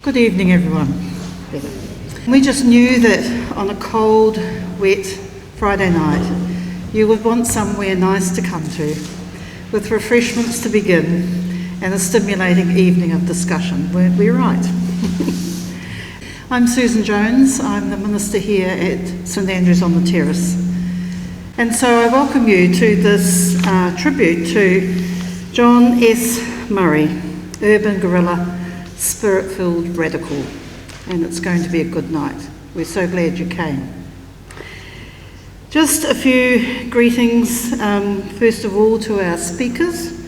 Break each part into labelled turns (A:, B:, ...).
A: Good evening, everyone. We just knew that on a cold, wet Friday night, you would want somewhere nice to come to, with refreshments to begin and a stimulating evening of discussion. Weren't we right? I'm Susan Jones. I'm the minister here at St Andrew's on the Terrace. And so I welcome you to this tribute to John S. Murray, urban guerrilla, spirit-filled radical, and it's going to be a good night. We're so glad you came. Just a few greetings, first of all to our speakers,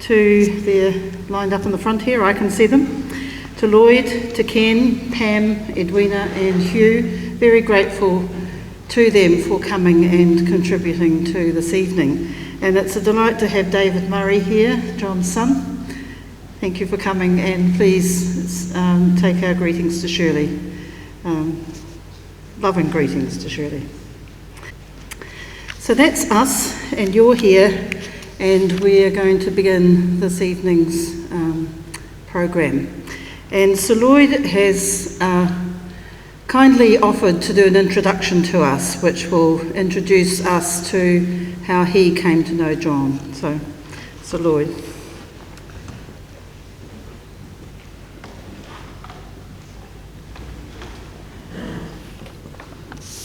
A: they're lined up in the front here, I can see them, to Lloyd, to Ken, Pam, Edwina and Hugh. Very grateful to them for coming and contributing to this evening. And it's a delight to have David Murray here, John's son. Thank you for coming, and please take our greetings to Shirley. Loving greetings to Shirley. So that's us, and you're here, and we're going to begin this evening's program. And Sir Lloyd has kindly offered to do an introduction to us, which will introduce us to how he came to know John. So, Sir Lloyd.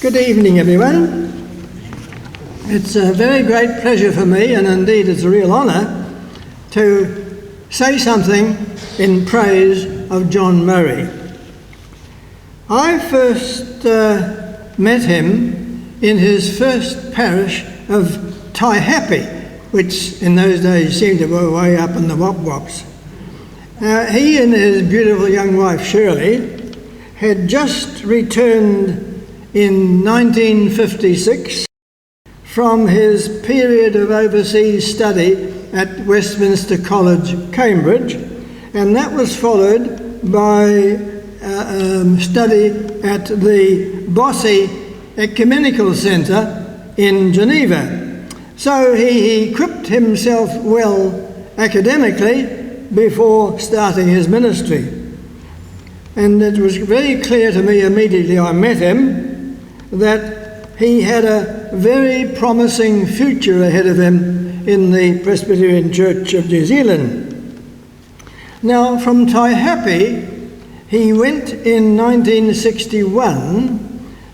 B: Good evening, everyone. It's a very great pleasure for me, and indeed it's a real honour, to say something in praise of John Murray. I first met him in his first parish of Taihape, which in those days seemed to be way up in the Wop-Wops. He and his beautiful young wife Shirley had just returned in 1956 from his period of overseas study at Westminster College, Cambridge, and that was followed by study at the Bossy Ecumenical Centre in Geneva. So he equipped himself well academically before starting his ministry. And it was very clear to me immediately I met him that he had a very promising future ahead of him in the Presbyterian Church of New Zealand. Now, from Taihape, he went in 1961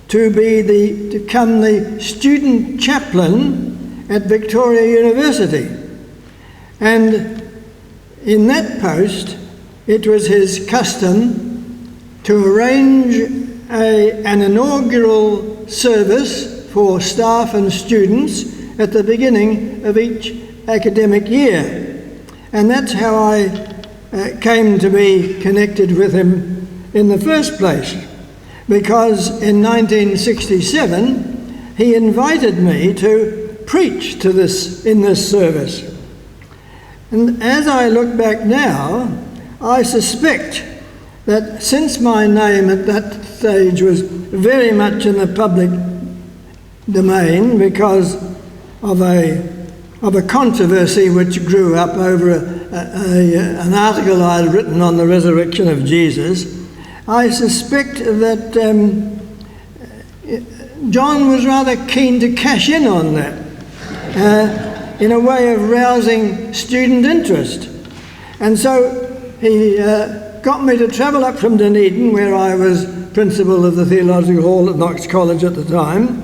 B: to become the student chaplain at Victoria University. And in that post, it was his custom to arrange an inaugural service for staff and students at the beginning of each academic year. And that's how I came to be connected with him in the first place, because in 1967 he invited me to preach in this service. And as I look back now, I suspect that since my name at that stage was very much in the public domain because of a controversy which grew up over an article I had written on the resurrection of Jesus, I suspect that John was rather keen to cash in on that in a way of rousing student interest. And so he got me to travel up from Dunedin, where I was principal of the Theological Hall at Knox College at the time,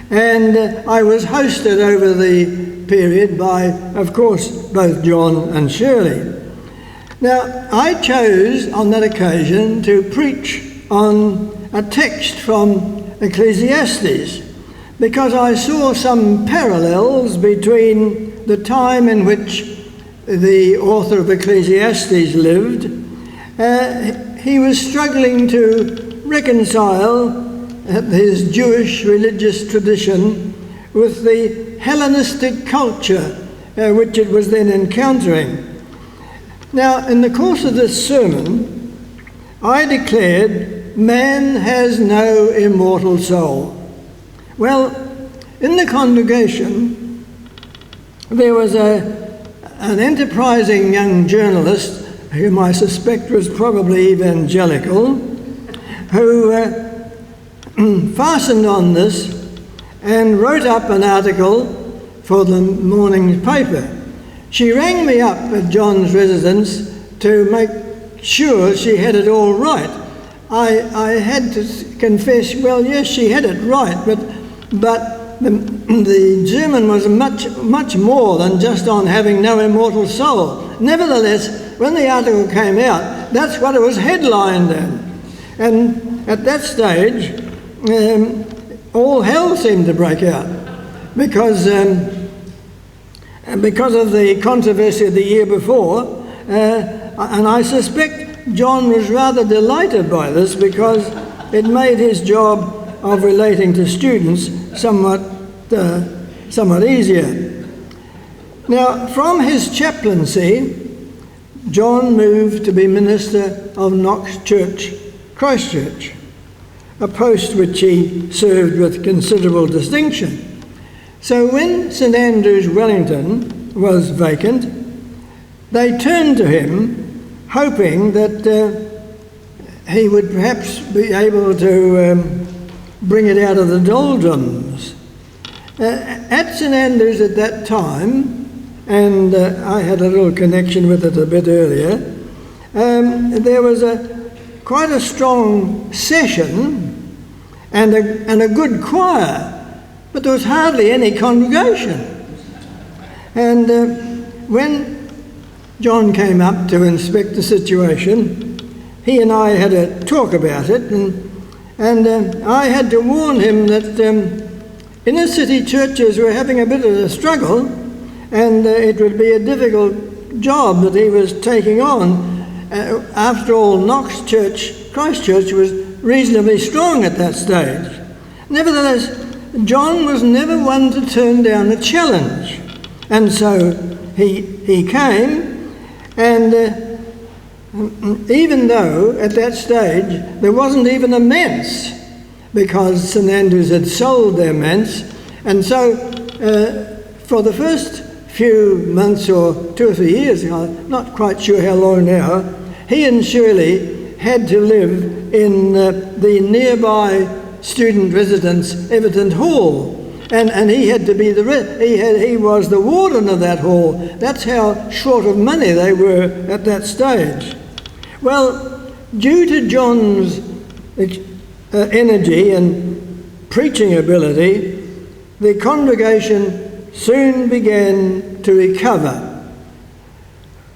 B: and I was hosted over the period by, of course, both John and Shirley. Now, I chose on that occasion to preach on a text from Ecclesiastes, because I saw some parallels between the time in which the author of Ecclesiastes lived. He was struggling to reconcile his Jewish religious tradition with the Hellenistic culture which it was then encountering. Now, in the course of this sermon, I declared, man has no immortal soul. Well, in the congregation, there was an enterprising young journalist whom I suspect was probably evangelical, who fastened on this and wrote up an article for the morning paper. She rang me up at John's residence to make sure she had it all right. I had to confess, well, yes, she had it right, but the German was much more than just on having no immortal soul. Nevertheless, when the article came out, that's what it was headlined in. And at that stage, all hell seemed to break out because of the controversy of the year before, and I suspect John was rather delighted by this because it made his job of relating to students somewhat easier. Now, from his chaplaincy, John moved to be minister of Knox Church, Christchurch, a post which he served with considerable distinction. So when St Andrews, Wellington was vacant, they turned to him, hoping that he would perhaps be able to bring it out of the doldrums. At St Andrews at that time, and I had a little connection with it a bit earlier, there was quite a strong session and a good choir, but there was hardly any congregation. And when John came up to inspect the situation, he and I had a talk about it, and I had to warn him that inner city churches were having a bit of a struggle, and it would be a difficult job that he was taking on. After all, Knox Church, Christchurch, was reasonably strong at that stage. Nevertheless, John was never one to turn down a challenge, and so he came, and even though at that stage there wasn't even a manse, because St Andrews had sold their manse, and so for the first few months or 2 or 3 years, I'm not quite sure how long now, he and Shirley had to live in the nearby student residence, Everton Hall, and he had to be he was the warden of that hall. That's how short of money they were at that stage. Well, due to John's energy and preaching ability, the congregation soon began to recover,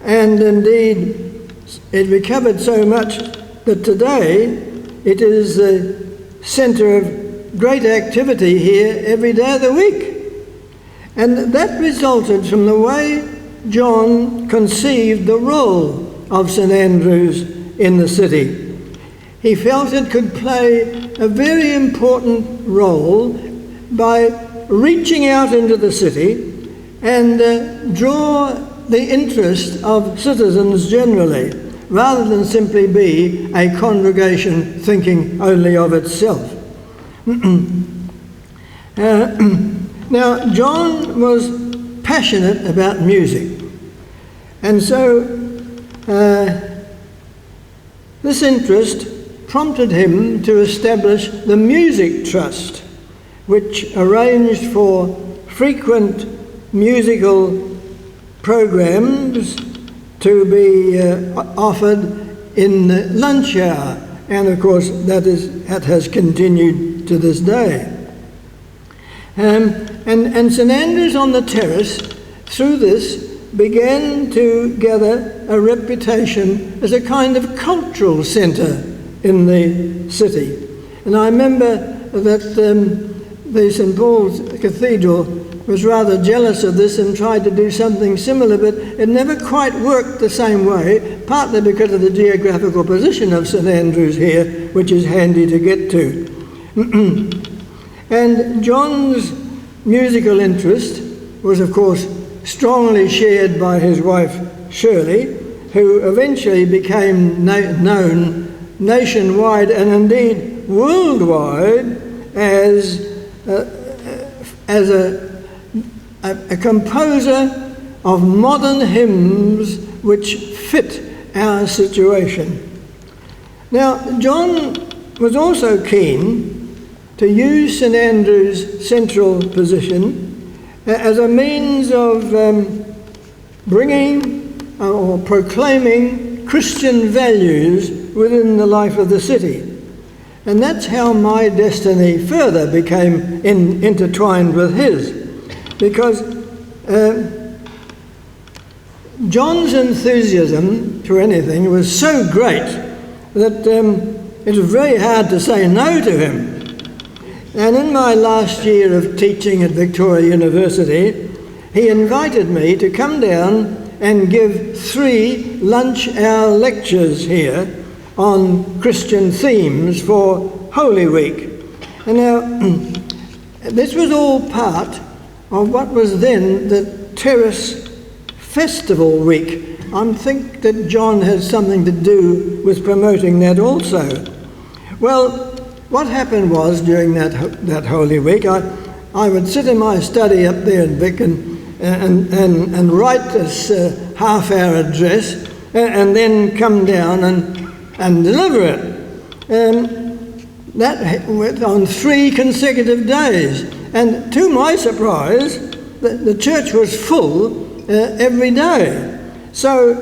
B: and indeed it recovered so much that today it is the centre of great activity here every day of the week. And that resulted from the way John conceived the role of St Andrews in the city. He felt it could play a very important role by reaching out into the city and draw the interest of citizens generally, rather than simply be a congregation thinking only of itself. Now, John was passionate about music, and so this interest prompted him to establish the Music Trust, which arranged for frequent musical programs to be offered in the lunch hour, and of course that has continued to this day. And St Andrews on the Terrace, through this, began to gather a reputation as a kind of cultural centre in the city. And I remember that the St Paul's Cathedral was rather jealous of this and tried to do something similar, but it never quite worked the same way, partly because of the geographical position of St Andrews here, which is handy to get to. And John's musical interest was, of course, strongly shared by his wife Shirley, who eventually became known nationwide and indeed worldwide as a composer of modern hymns which fit our situation. Now, John was also keen to use St Andrew's central position as a means of bringing or proclaiming Christian values within the life of the city. And that's how my destiny further became intertwined with his, because John's enthusiasm for anything was so great that it was very hard to say no to him. And in my last year of teaching at Victoria University, he invited me to come down and give 3 lunch-hour lectures here on Christian themes for Holy Week. And now, this was all part of what was then the Terrace Festival Week. I think that John has something to do with promoting that also. Well, what happened was during that Holy Week, I would sit in my study up there in Vic and write this half-hour address and then come down and deliver it. That went on 3 consecutive days. And to my surprise, the church was full every day. So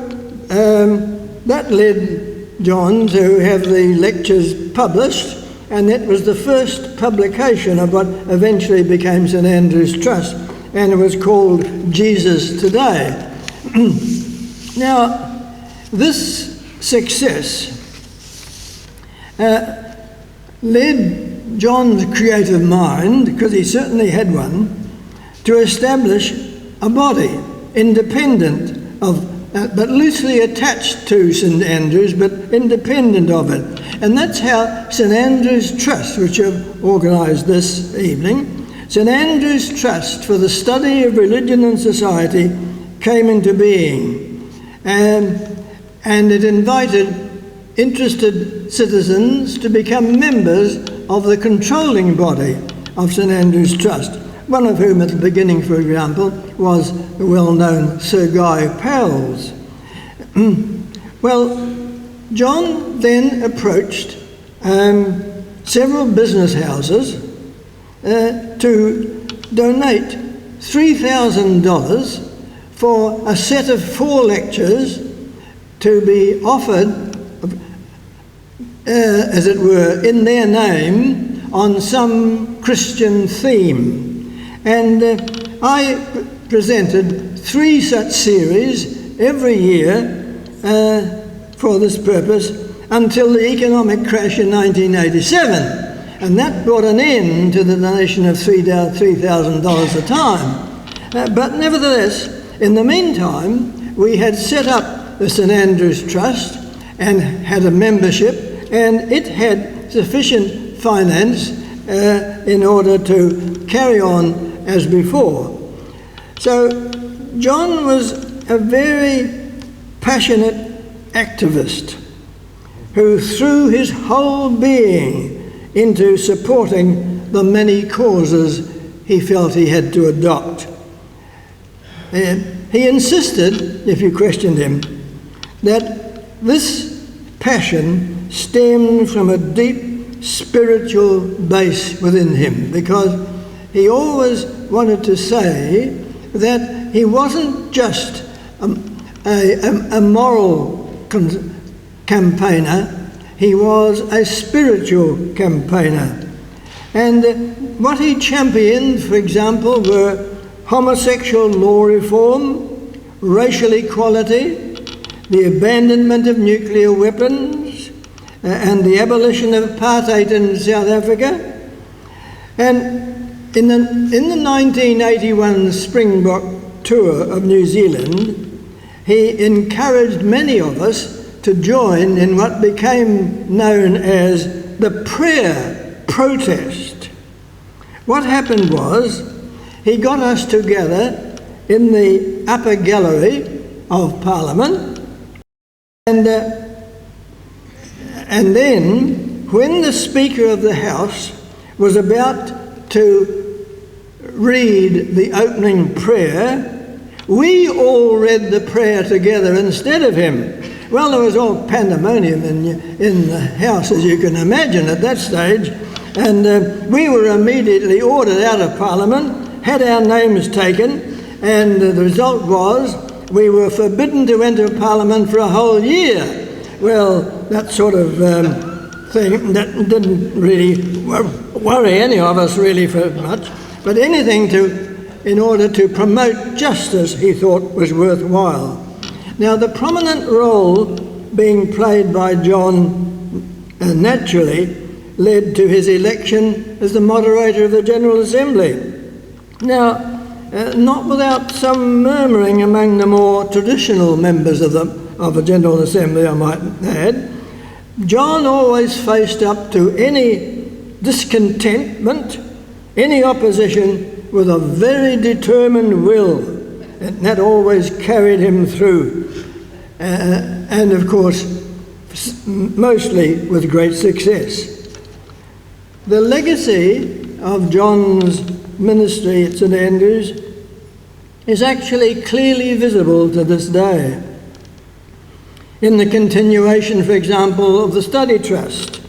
B: that led John to have the lectures published, and that was the first publication of what eventually became St Andrew's Trust, and it was called Jesus Today. Now, this success led John's creative mind, because he certainly had one, to establish a body independent of, but loosely attached to St Andrew's, but independent of it. And that's how St Andrew's Trust, which I've organised this evening, St Andrew's Trust for the Study of Religion and Society came into being. And it invited interested citizens to become members of the controlling body of St Andrew's Trust, one of whom at the beginning, for example, was the well-known Sir Guy Powell's. Well, John then approached several business houses to donate $3,000 for a set of 4 lectures to be offered, as it were, in their name on some Christian theme. And I presented 3 such series every year for this purpose until the economic crash in 1987. And that brought an end to the donation of $3,000 a time. But nevertheless, in the meantime, we had set up the St Andrew's Trust and had a membership, and it had sufficient finance in order to carry on as before. So John was a very passionate activist who threw his whole being into supporting the many causes he felt he had to adopt. He insisted, if you questioned him, that this passion stemmed from a deep spiritual base within him, because he always wanted to say that he wasn't just a moral campaigner, he was a spiritual campaigner. And what he championed, for example, were homosexual law reform, racial equality, the abandonment of nuclear weapons, and the abolition of apartheid in South Africa. And in the 1981 Springbok tour of New Zealand, he encouraged many of us to join in what became known as the prayer protest. What happened was, he got us together in the upper gallery of Parliament, and then when the Speaker of the House was about to read the opening prayer, we all read the prayer together instead of him, Well, there was all pandemonium in the house, as you can imagine, at that stage. And we were immediately ordered out of Parliament, had our names taken, and the result was we were forbidden to enter Parliament for a whole year. Well, that sort of thing, that didn't really worry any of us really for much, but anything in order to promote justice he thought was worthwhile. Now, the prominent role being played by John naturally led to his election as the moderator of the General Assembly. Now, not without some murmuring among the more traditional members of the General Assembly, I might add, John always faced up to any discontentment, any opposition, with a very determined will, and that always carried him through. And of course, mostly with great success. The legacy of John's ministry at St Andrews is actually clearly visible to this day. In the continuation, for example, of the Study Trust,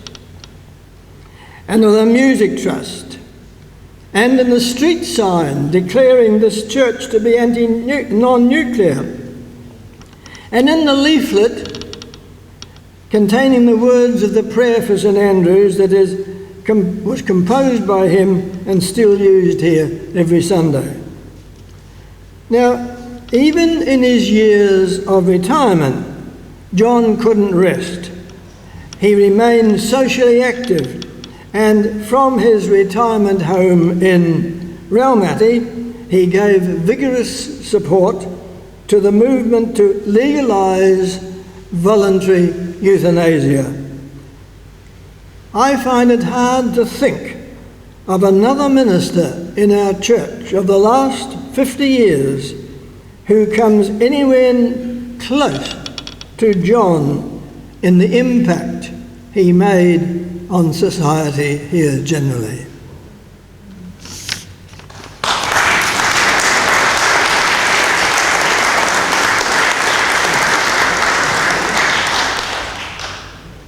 B: and of the Music Trust, and in the street sign declaring this church to be non-nuclear, and in the leaflet containing the words of the prayer for St Andrews that was composed by him and still used here every Sunday. Now, even in his years of retirement, John couldn't rest. He remained socially active, and from his retirement home in Raumati, he gave vigorous support to the movement to legalise voluntary euthanasia. I find it hard to think of another minister in our church of the last 50 years who comes anywhere close to John in the impact he made on society here generally.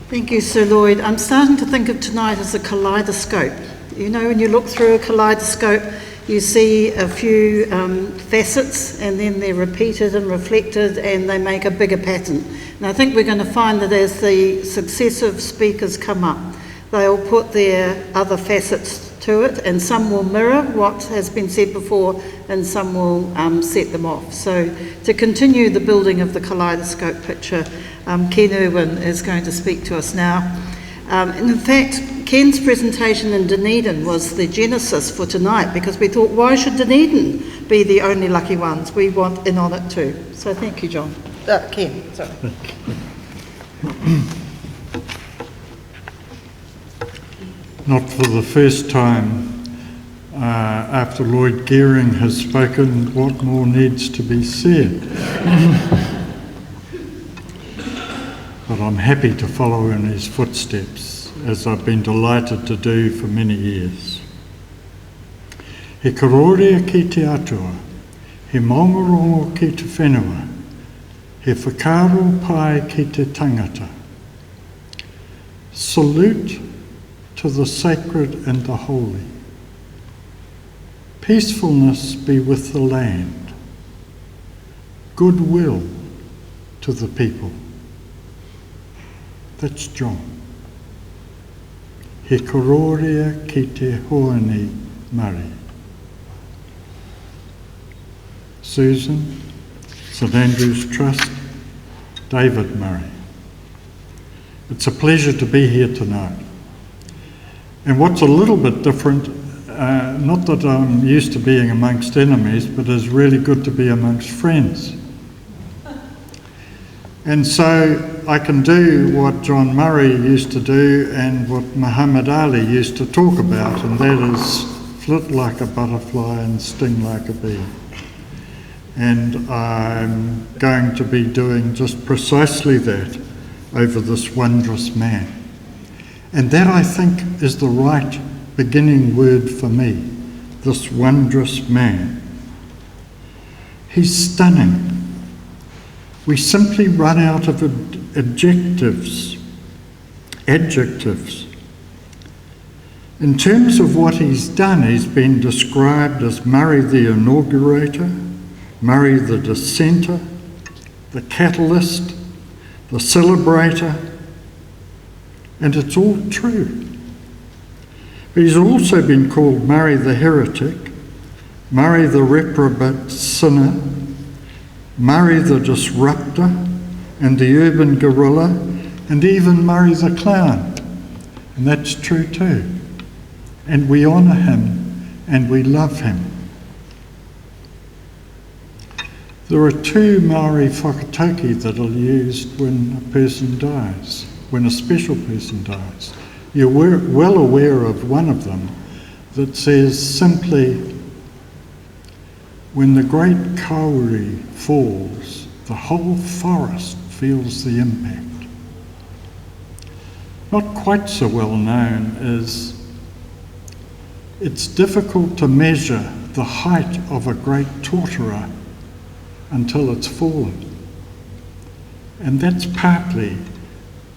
A: Thank you, Sir Lloyd. I'm starting to think of tonight as a kaleidoscope. You know, when you look through a kaleidoscope, you see a few facets, and then they're repeated and reflected, and they make a bigger pattern. And I think we're going to find that as the successive speakers come up, they'll put their other facets to it, and some will mirror what has been said before, and some will set them off. So to continue the building of the kaleidoscope picture, Ken Irwin is going to speak to us now. And in fact, Ken's presentation in Dunedin was the genesis for tonight, because we thought, why should Dunedin be the only lucky ones? We want in on it too. So thank you, John. Ken, sorry.
C: Not for the first time, after Lloyd Geering has spoken, what more needs to be said? But I'm happy to follow in his footsteps, as I've been delighted to do for many years. He kororia ki te atua, he maungarongo ki te whenua, he whakaro pai ki te tangata. Salute to the sacred and the holy. Peacefulness be with the land. Goodwill to the people. That's John. He kororia ki te hoani mari. Susan, St Andrew's Trust, David Murray. It's a pleasure to be here tonight. And what's a little bit different, not that I'm used to being amongst enemies, but it's really good to be amongst friends. And so I can do what John Murray used to do and what Muhammad Ali used to talk about, and that is flit like a butterfly and sting like a bee. And I'm going to be doing just precisely that over this wondrous man. And that, I think, is the right beginning word for me, this wondrous man. He's stunning. We simply run out of adjectives. In terms of what he's done, he's been described as Murray the inaugurator, Murray the dissenter, the catalyst, the celebrator, and it's all true. But he's also been called Murray the heretic, Murray the reprobate sinner, Murray the disruptor, and the urban guerilla, and even Murray the clown. And that's true too. And we honour him and we love him. There are two Maori whakatauki that are used when a person dies, when a special person dies. You're well aware of one of them that says simply, when the great kauri falls, the whole forest feels the impact. Not quite so well known is it's difficult to measure the height of a great tortorer until it's fallen. And that's partly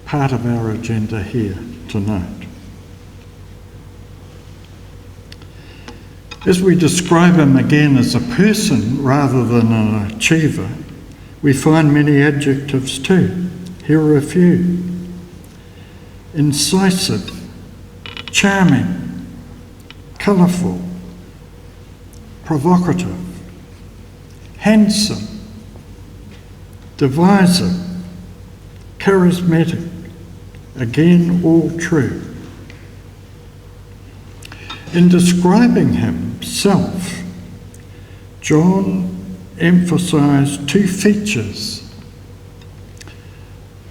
C: part of our agenda here tonight. As we describe him again as a person rather than an achiever, we find many adjectives too. Here are a few. Incisive, charming, colourful, provocative, handsome, divisive, charismatic. Again, all true. In describing himself, John emphasised two features.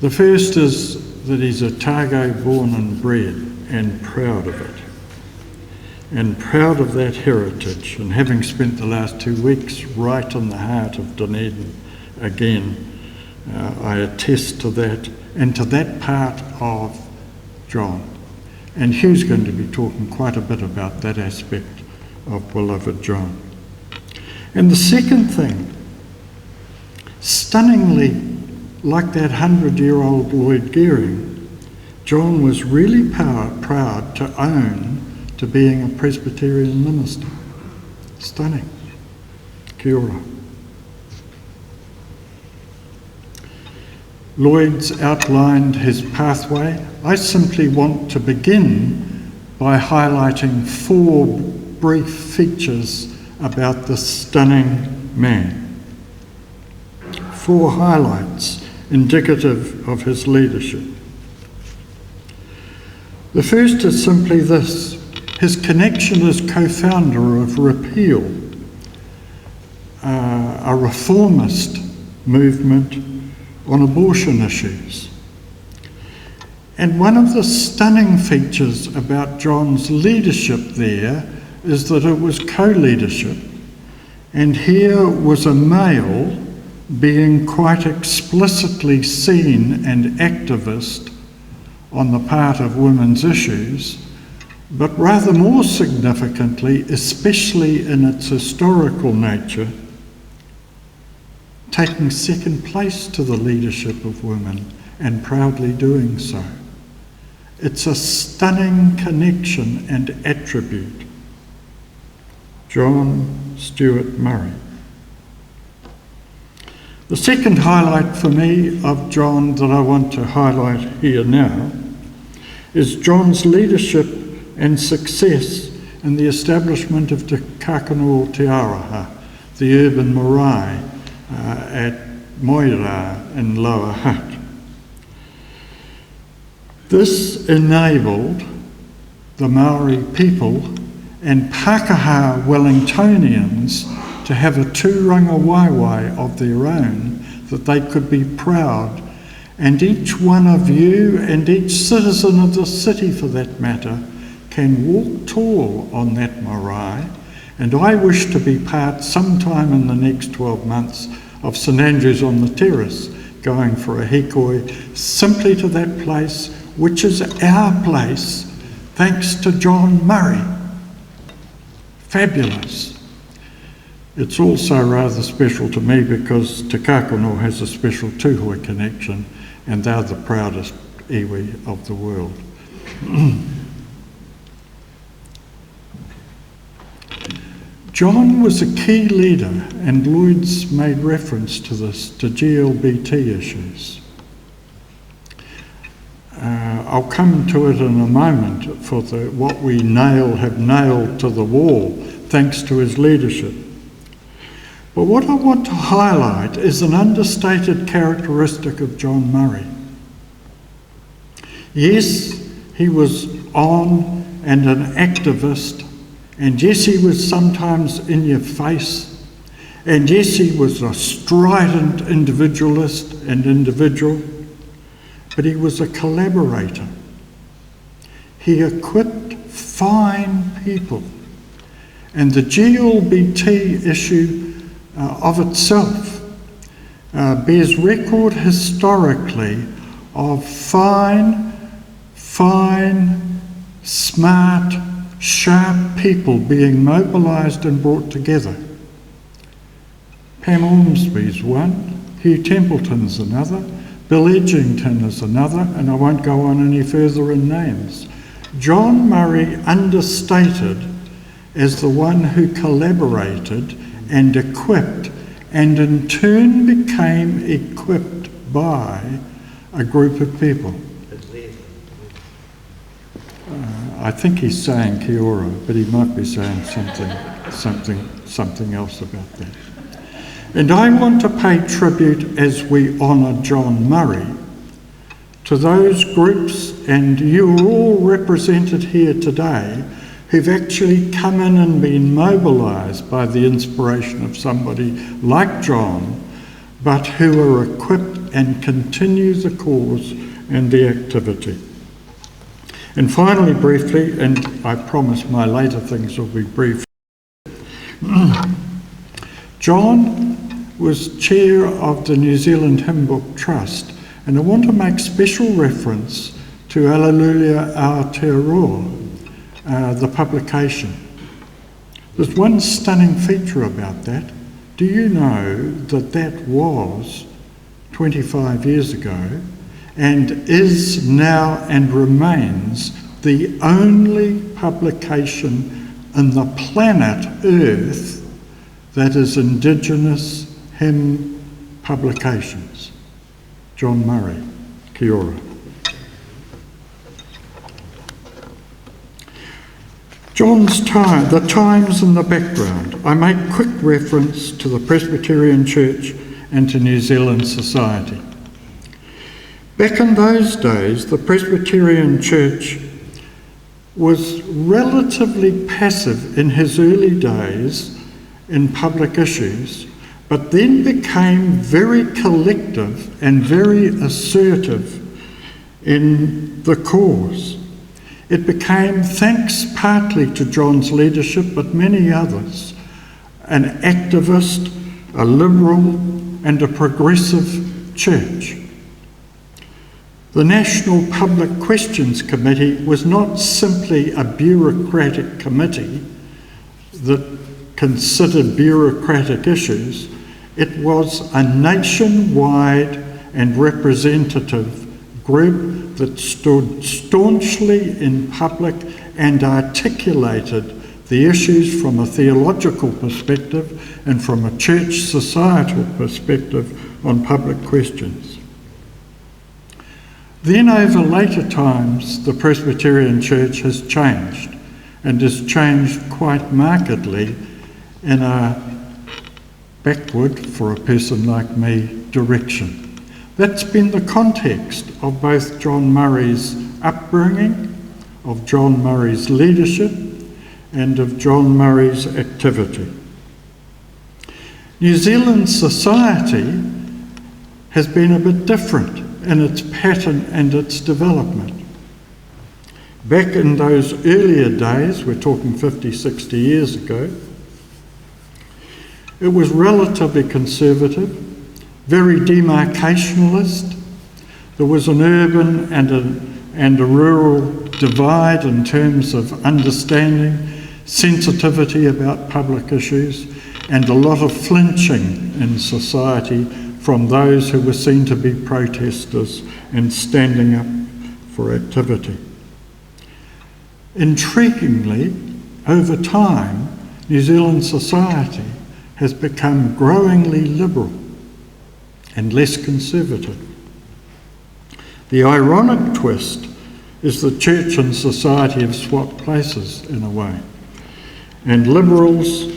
C: The first is that he's Otago born and bred and proud of it, and proud of that heritage. And having spent the last 2 weeks right in the heart of Dunedin again, I attest to that and to that part of John. And Hugh's going to be talking quite a bit about that aspect of beloved John. And the second thing, stunningly, like that 100-year-old Lloyd Geering, John was really proud to own to being a Presbyterian minister. Stunning. Kia ora. Lloyd's outlined his pathway. I simply want to begin by highlighting 4 brief features about this stunning man. 4 highlights indicative of his leadership. The first is simply this: his connection as co-founder of Repeal, a reformist movement on abortion issues. And one of the stunning features about John's leadership there is that it was co-leadership. And here was a male being quite explicitly seen and activist on the part of women's issues, but rather more significantly, especially in its historical nature, taking second place to the leadership of women and proudly doing so. It's a stunning connection and attribute. John Stuart Murray. The second highlight for me of John that I want to highlight here now is John's leadership and success in the establishment of Te Kakano Te Araha, the urban marae at Moira in Lower Hutt. This enabled the Maori people and Pākehā Wellingtonians to have a tūranga waiwai of their own that they could be proud. And each one of you and each citizen of the city, for that matter, can walk tall on that marae. And I wish to be part sometime in the next 12 months of St Andrews on the Terrace, going for a hikoi simply to that place, which is our place, thanks to John Murray. Fabulous. It's also rather special to me because Te Kakano has a special Tūhoe connection, and they're the proudest iwi of the world. John was a key leader, and Lloyd's made reference to this, to GLBT issues. I'll come to it in a moment for what we have nailed to the wall, thanks to his leadership. But what I want to highlight is an understated characteristic of John Murray. Yes, he was on and an activist, and yes, he was sometimes in your face, and yes, he was a strident individualist and individual, but he was a collaborator. He equipped fine people, and the GLBT issue of itself bears record historically of fine, smart, sharp people being mobilised and brought together. Pam Ormsby's one, Hugh Templeton's another, Bill Edgington is another, and I won't go on any further in names. John Murray, understated as the one who collaborated and equipped, and in turn became equipped by a group of people. I think he's saying kia ora, but he might be saying something else about that. And I want to pay tribute, as we honour John Murray, to those groups, and you are all represented here today, who've actually come in and been mobilised by the inspiration of somebody like John, but who are equipped and continue the cause and the activity. And finally, briefly, and I promise my later things will be brief, John was chair of the New Zealand Hymn Book Trust, and I want to make special reference to Alleluia Aotearoa, the publication. There's one stunning feature about that. Do you know that that was 25 years ago and is now and remains the only publication in the planet Earth that is Indigenous hymn publications? John Murray, kia ora. John's time, the times and the background. I make quick reference to the Presbyterian Church and to New Zealand society. Back in those days, the Presbyterian Church was relatively passive in his early days in public issues, but then became very collective and very assertive in the cause. It became, thanks partly to John's leadership, but many others, an activist, a liberal, and a progressive church. The National Public Questions Committee was not simply a bureaucratic committee that considered bureaucratic issues. It was a nationwide and representative group that stood staunchly in public and articulated the issues from a theological perspective and from a church societal perspective on public questions. Then over later times, the Presbyterian Church has changed, and has changed quite markedly in a backward, for a person like me, direction. That's been the context of both John Murray's upbringing, of John Murray's leadership, and of John Murray's activity. New Zealand society has been a bit different in its pattern and its development. Back in those earlier days, we're talking 50, 60 years ago, it was relatively conservative, very demarcationalist. There was an urban and a rural divide in terms of understanding, sensitivity about public issues, and a lot of flinching in society from those who were seen to be protesters and standing up for activity. Intriguingly, over time, New Zealand society has become growingly liberal and less conservative. The ironic twist is the church and society have swapped places in a way, and liberals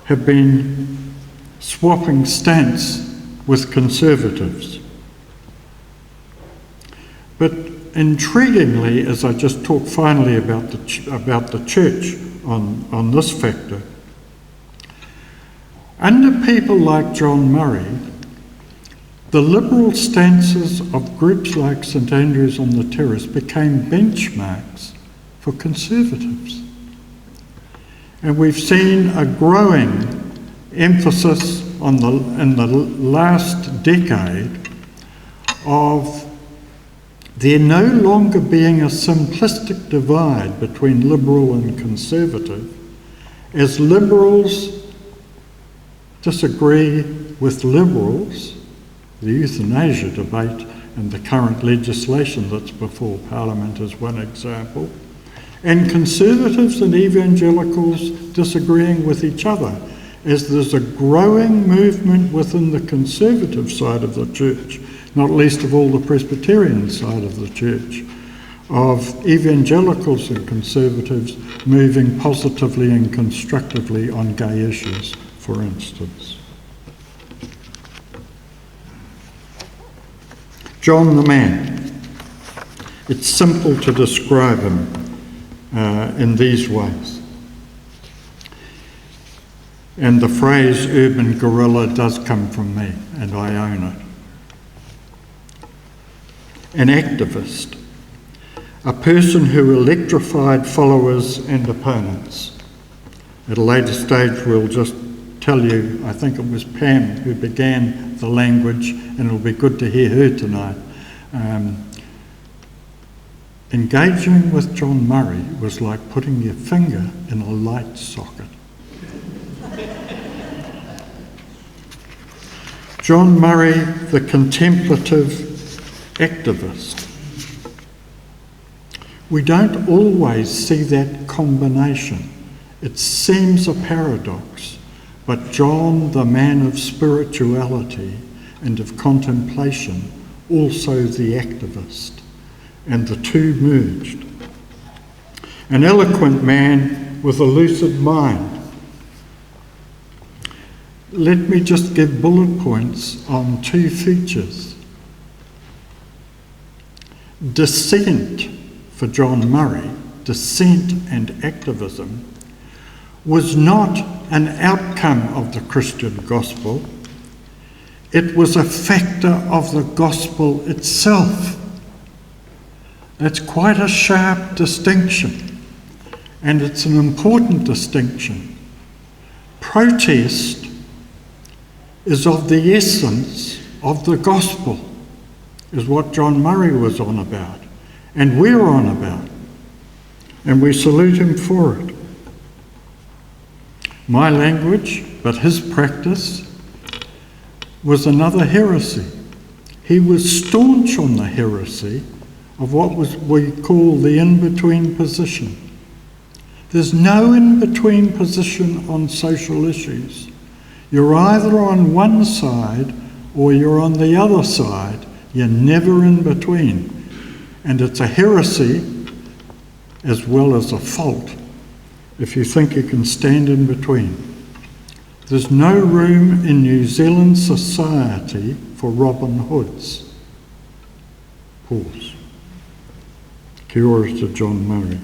C: have been swapping stance with conservatives. But intriguingly, as I just talked finally about the church on this factor, under people like John Murray, the liberal stances of groups like St Andrews on the Terrace became benchmarks for conservatives. And we've seen a growing emphasis in the last decade of there no longer being a simplistic divide between liberal and conservative, as liberals disagree with liberals, the euthanasia debate and the current legislation that's before Parliament is one example, and conservatives and evangelicals disagreeing with each other, as there's a growing movement within the conservative side of the church, not least of all the Presbyterian side of the church, of evangelicals and conservatives moving positively and constructively on gay issues, for instance. John the man. It's simple to describe him in these ways. And the phrase urban guerrilla does come from me, and I own it. An activist, a person who electrified followers and opponents. At a later stage we'll just tell you, I think it was Pam who began the language, and it'll be good to hear her tonight. Engaging with John Murray was like putting your finger in a light socket. John Murray, the contemplative activist. We don't always see that combination. It seems a paradox, but John, the man of spirituality and of contemplation, also the activist, and the two merged. An eloquent man with a lucid mind. Let me just give bullet points on two features. Dissent for John Murray, dissent and activism, was not an outcome of the Christian gospel. It was a factor of the gospel itself. That's quite a sharp distinction, and it's an important distinction. Protest is of the essence of the gospel, is what John Murray was on about, and we're on about, and we salute him for it. My language, but his practice, was another heresy. He was staunch on the heresy of what we call the in-between position. There's no in-between position on social issues. You're either on one side or you're on the other side. You're never in between. And it's a heresy as well as a fault if you think you can stand in between. There's no room in New Zealand society for Robin Hoods. Pause. Kia ora to John Murray.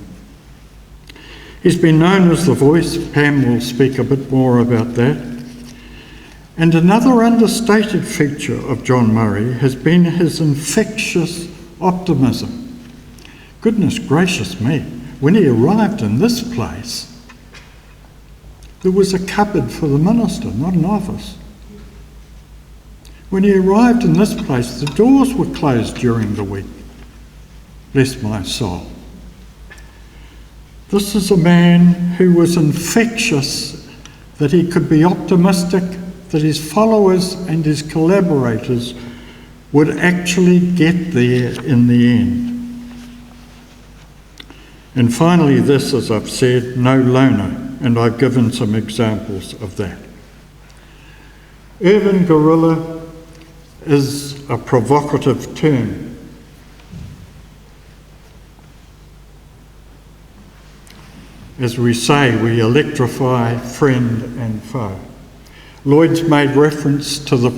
C: He's been known as the voice. Pam will speak a bit more about that. And another understated feature of John Murray has been his infectious optimism. Goodness gracious me, when he arrived in this place, there was a cupboard for the minister, not an office. When he arrived in this place, the doors were closed during the week. Bless my soul. This is a man who was infectious, that he could be optimistic that his followers and his collaborators would actually get there in the end. And finally, this, as I've said, no loner, and I've given some examples of that. Urban guerrilla is a provocative term. As we say, we electrify friend and foe. Lloyd's made reference to the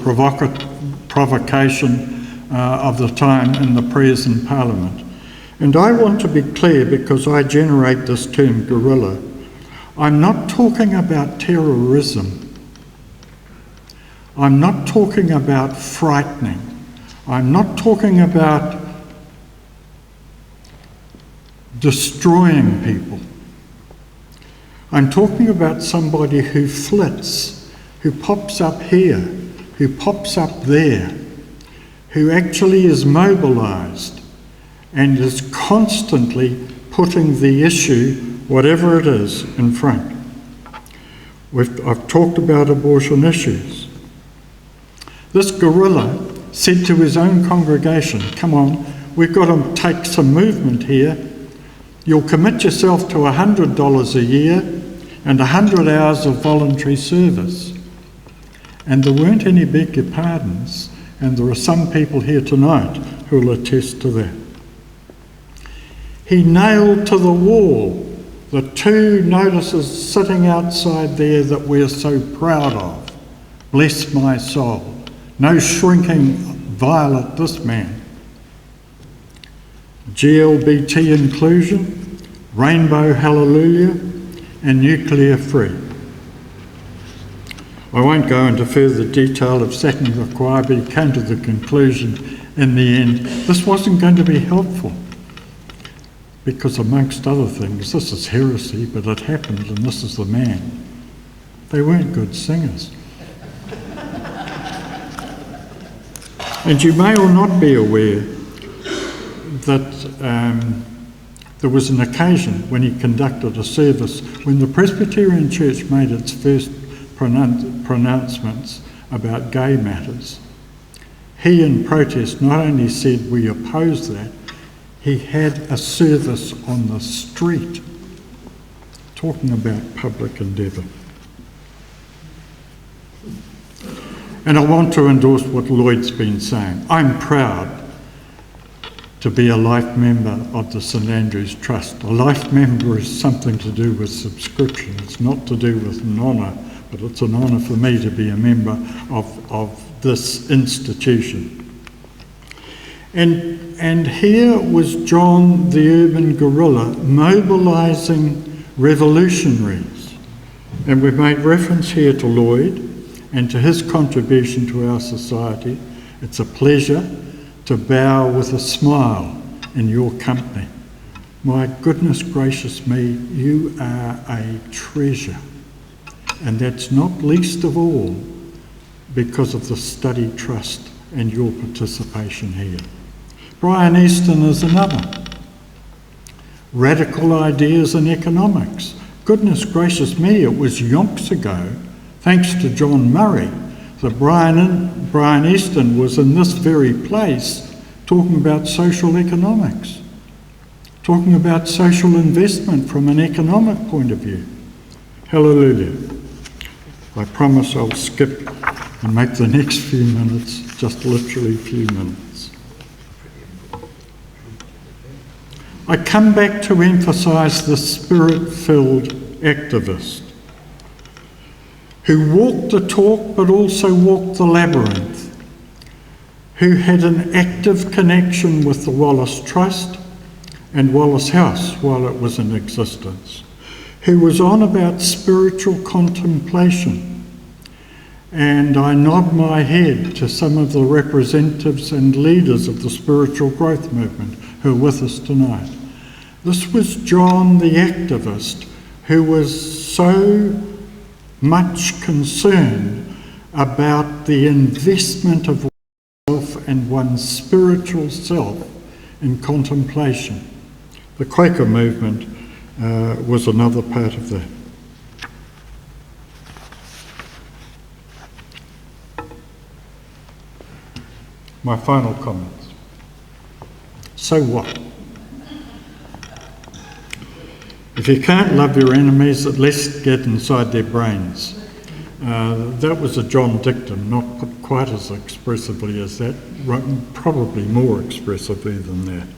C: provocation of the time in the prayers in Parliament. And I want to be clear, because I generate this term guerrilla. I'm not talking about terrorism. I'm not talking about frightening. I'm not talking about destroying people. I'm talking about somebody who flits, who pops up here, who pops up there, who actually is mobilised and is constantly putting the issue, whatever it is, in front. I've talked about abortion issues. This guerrilla said to his own congregation, come on, we've got to take some movement here. You'll commit yourself to $100 a year and 100 hours of voluntary service. And there weren't any beg your pardons, and there are some people here tonight who will attest to that. He nailed to the wall the 2 notices sitting outside there that we're so proud of. Bless my soul. No shrinking violet, this man. GLBT inclusion, rainbow hallelujah, and nuclear free. I won't go into further detail of sacking the choir, but he came to the conclusion in the end this wasn't going to be helpful, because amongst other things, this is heresy, but it happened and this is the man. They weren't good singers. And you may or not be aware that there was an occasion when he conducted a service when the Presbyterian Church made its first pronouncements about gay matters. He, in protest, not only said we oppose that, he had a service on the street talking about public endeavour. And I want to endorse what Lloyd's been saying. I'm proud to be a life member of the St Andrew's Trust. A life member is something to do with subscription. It's not to do with an honour, but it's an honour for me to be a member of this institution. And here was John the urban guerrilla mobilising revolutionaries. And we've made reference here to Lloyd and to his contribution to our society. It's a pleasure to bow with a smile in your company. My goodness gracious me, you are a treasure. And that's not least of all because of the Study Trust and your participation here. Brian Easton is another. Radical ideas in economics. Goodness gracious me, it was yonks ago, thanks to John Murray, that Brian Easton was in this very place talking about social economics, talking about social investment from an economic point of view. Hallelujah. I promise I'll skip and make the next few minutes just literally few minutes. I come back to emphasise the spirit-filled activist who walked the talk but also walked the labyrinth, who had an active connection with the Wallace Trust and Wallace House while it was in existence, who was on about spiritual contemplation. And I nod my head to some of the representatives and leaders of the spiritual growth movement who are with us tonight. This was John the activist who was so much concerned about the investment of oneself and one's spiritual self in contemplation. The Quaker movement was another part of that. My final comments. So what? If you can't love your enemies, at least get inside their brains. That was a John dictum, not put quite as expressively as that, probably more expressively than that.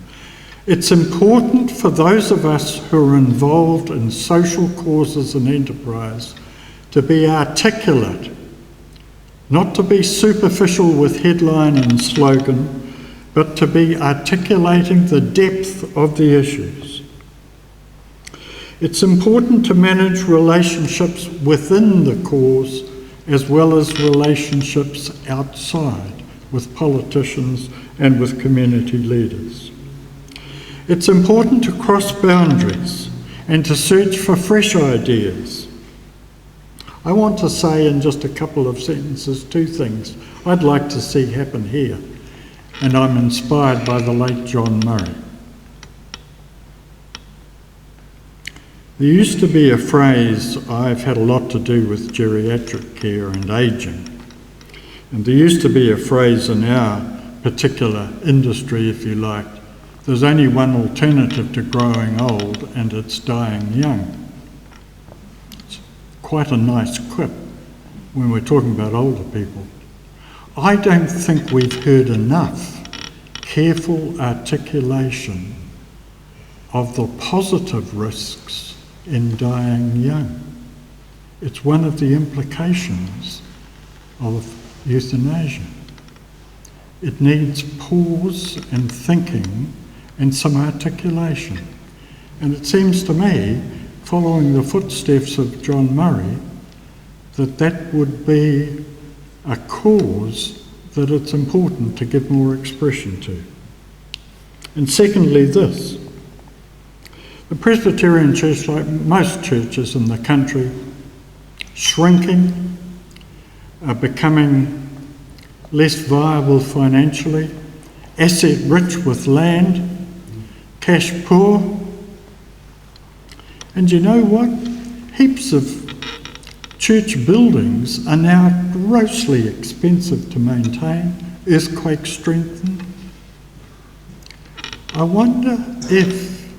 C: It's important for those of us who are involved in social causes and enterprise to be articulate, not to be superficial with headline and slogan, but to be articulating the depth of the issues. It's important to manage relationships within the cause as well as relationships outside with politicians and with community leaders. It's important to cross boundaries and to search for fresh ideas. I want to say in just a couple of sentences 2 things I'd like to see happen here, and I'm inspired by the late John Murray. There used to be a phrase, I've had a lot to do with geriatric care and ageing, and there used to be a phrase in our particular industry, if you like, there's only one alternative to growing old, and it's dying young. It's quite a nice quip when we're talking about older people. I don't think we've heard enough careful articulation of the positive risks in dying young. It's one of the implications of euthanasia. It needs pause and thinking and some articulation. And it seems to me, following the footsteps of John Murray, that that would be a cause that it's important to give more expression to. And secondly, this. The Presbyterian Church, like most churches in the country, shrinking, becoming less viable financially, asset rich with land, cash poor. And you know what? Heaps of church buildings are now grossly expensive to maintain, earthquake strengthened. I wonder if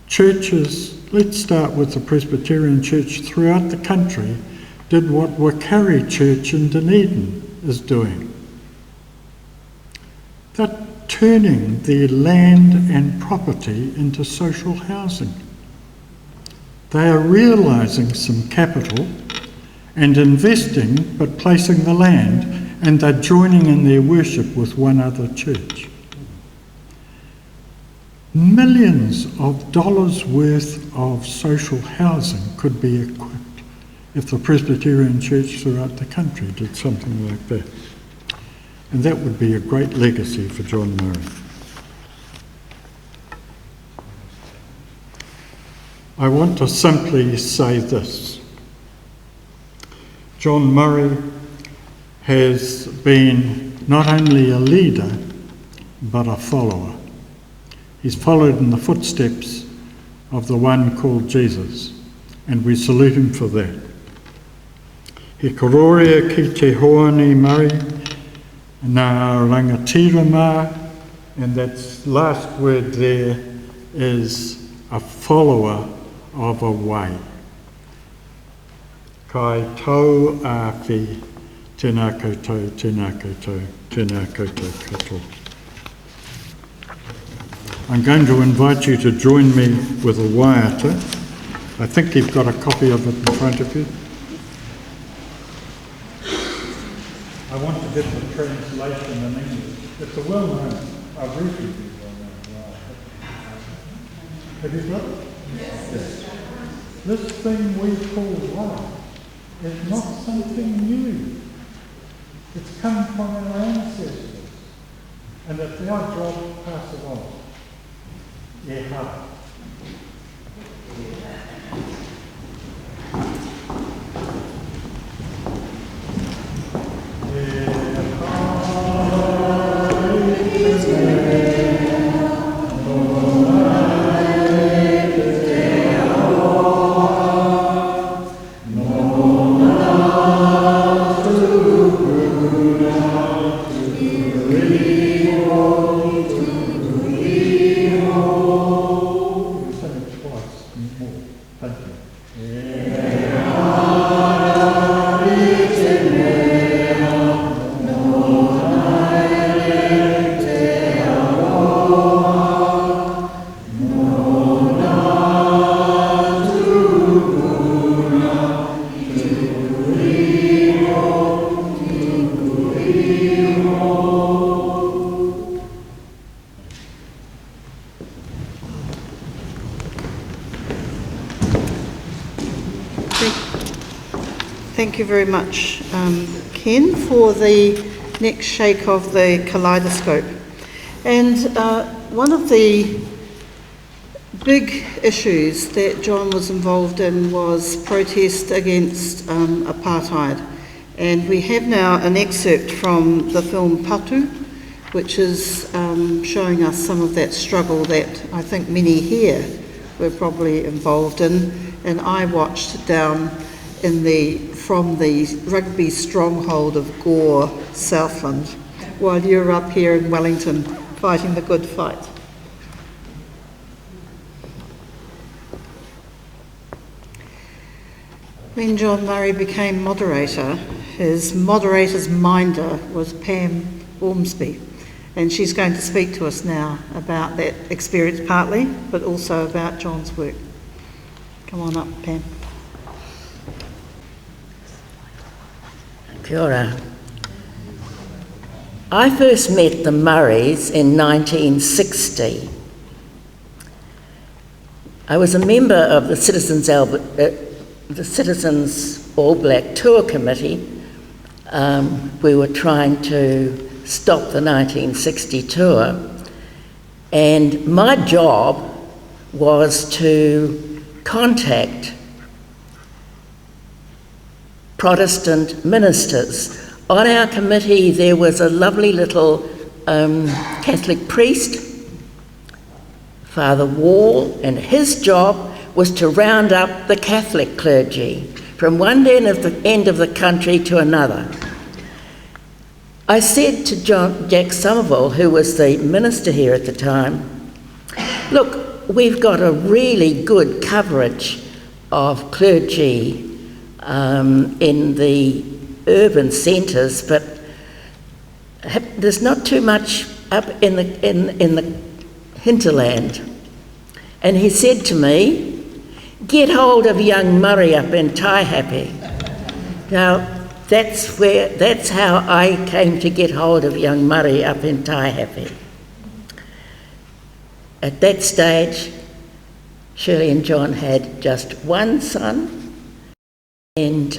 C: churches, let's start with the Presbyterian Church throughout the country, did what Wakari Church in Dunedin is doing. They're turning their land and property into social housing. They are realising some capital and investing, but placing the land, and they're joining in their worship with one other church. Millions of dollars worth of social housing could be equipped if the Presbyterian Church throughout the country did something like that. And that would be a great legacy for John Murray. I want to simply say this. John Murray has been not only a leader, but a follower. He's followed in the footsteps of the one called Jesus, and we salute him for that. He kororia ki te hoani Murray, nā rangatira mā, and that last word there is a follower of a way. Kai tau āwhi, tēnā koutou, tēnā koutou, tēnā koutou katoa. I'm going to invite you to join me with a waiata. I think you've got a copy of it in front of you. I want to get the translation in English. It's a well-known, a reasonably well-known waiata. Have you got it? Yes. This thing we call life is not something new. It's come from our ancestors, and it's our job to pass it on. Yeah.
A: Thank you very much, Ken, for the next shake of the kaleidoscope. And one of the big issues that John was involved in was protest against apartheid. And we have now an excerpt from the film Patu, which is showing us some of that struggle that I think many here were probably involved in. And I watched down from the rugby stronghold of Gore, Southland, while you were up here in Wellington fighting the good fight. When John Murray became moderator, his moderator's minder was Pam Ormsby, and she's going to speak to us now about that experience partly, but also about John's work. Come on up, Pam.
D: Kia ora. I first met the Murrays in 1960. I was a member of the Citizens All Black Tour Committee. We were trying to stop the 1960 tour, and my job was to contact Protestant ministers. On our committee there was a lovely little Catholic priest, Father Wall, and his job was to round up the Catholic clergy from one end of the country to another. I said to Jack Somerville, who was the minister here at the time, look, we've got a really good coverage of clergy in the urban centres, but there's not too much up in the hinterland. And he said to me, get hold of young Murray up in Taihape. Now, that's how I came to get hold of young Murray up in Taihape. At that stage, Shirley and John had just one son, and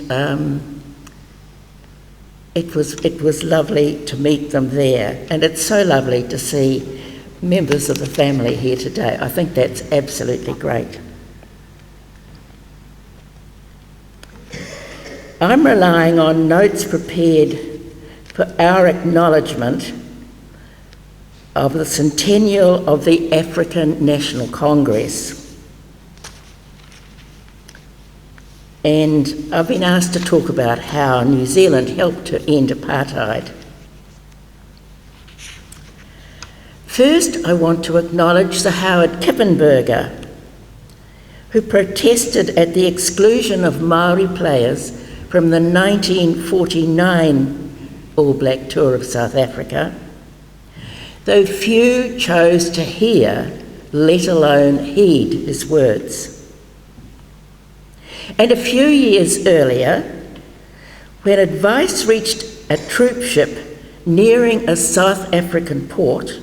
D: it was lovely to meet them there, and it's so lovely to see members of the family here today. I think that's absolutely great. I'm relying on notes prepared for our acknowledgement of the centennial of the African National Congress. And I've been asked to talk about how New Zealand helped to end apartheid. First, I want to acknowledge the Howard Kippenberger, who protested at the exclusion of Maori players from the 1949 All Black Tour of South Africa, though few chose to hear, let alone heed, his words. And a few years earlier, when advice reached a troop ship nearing a South African port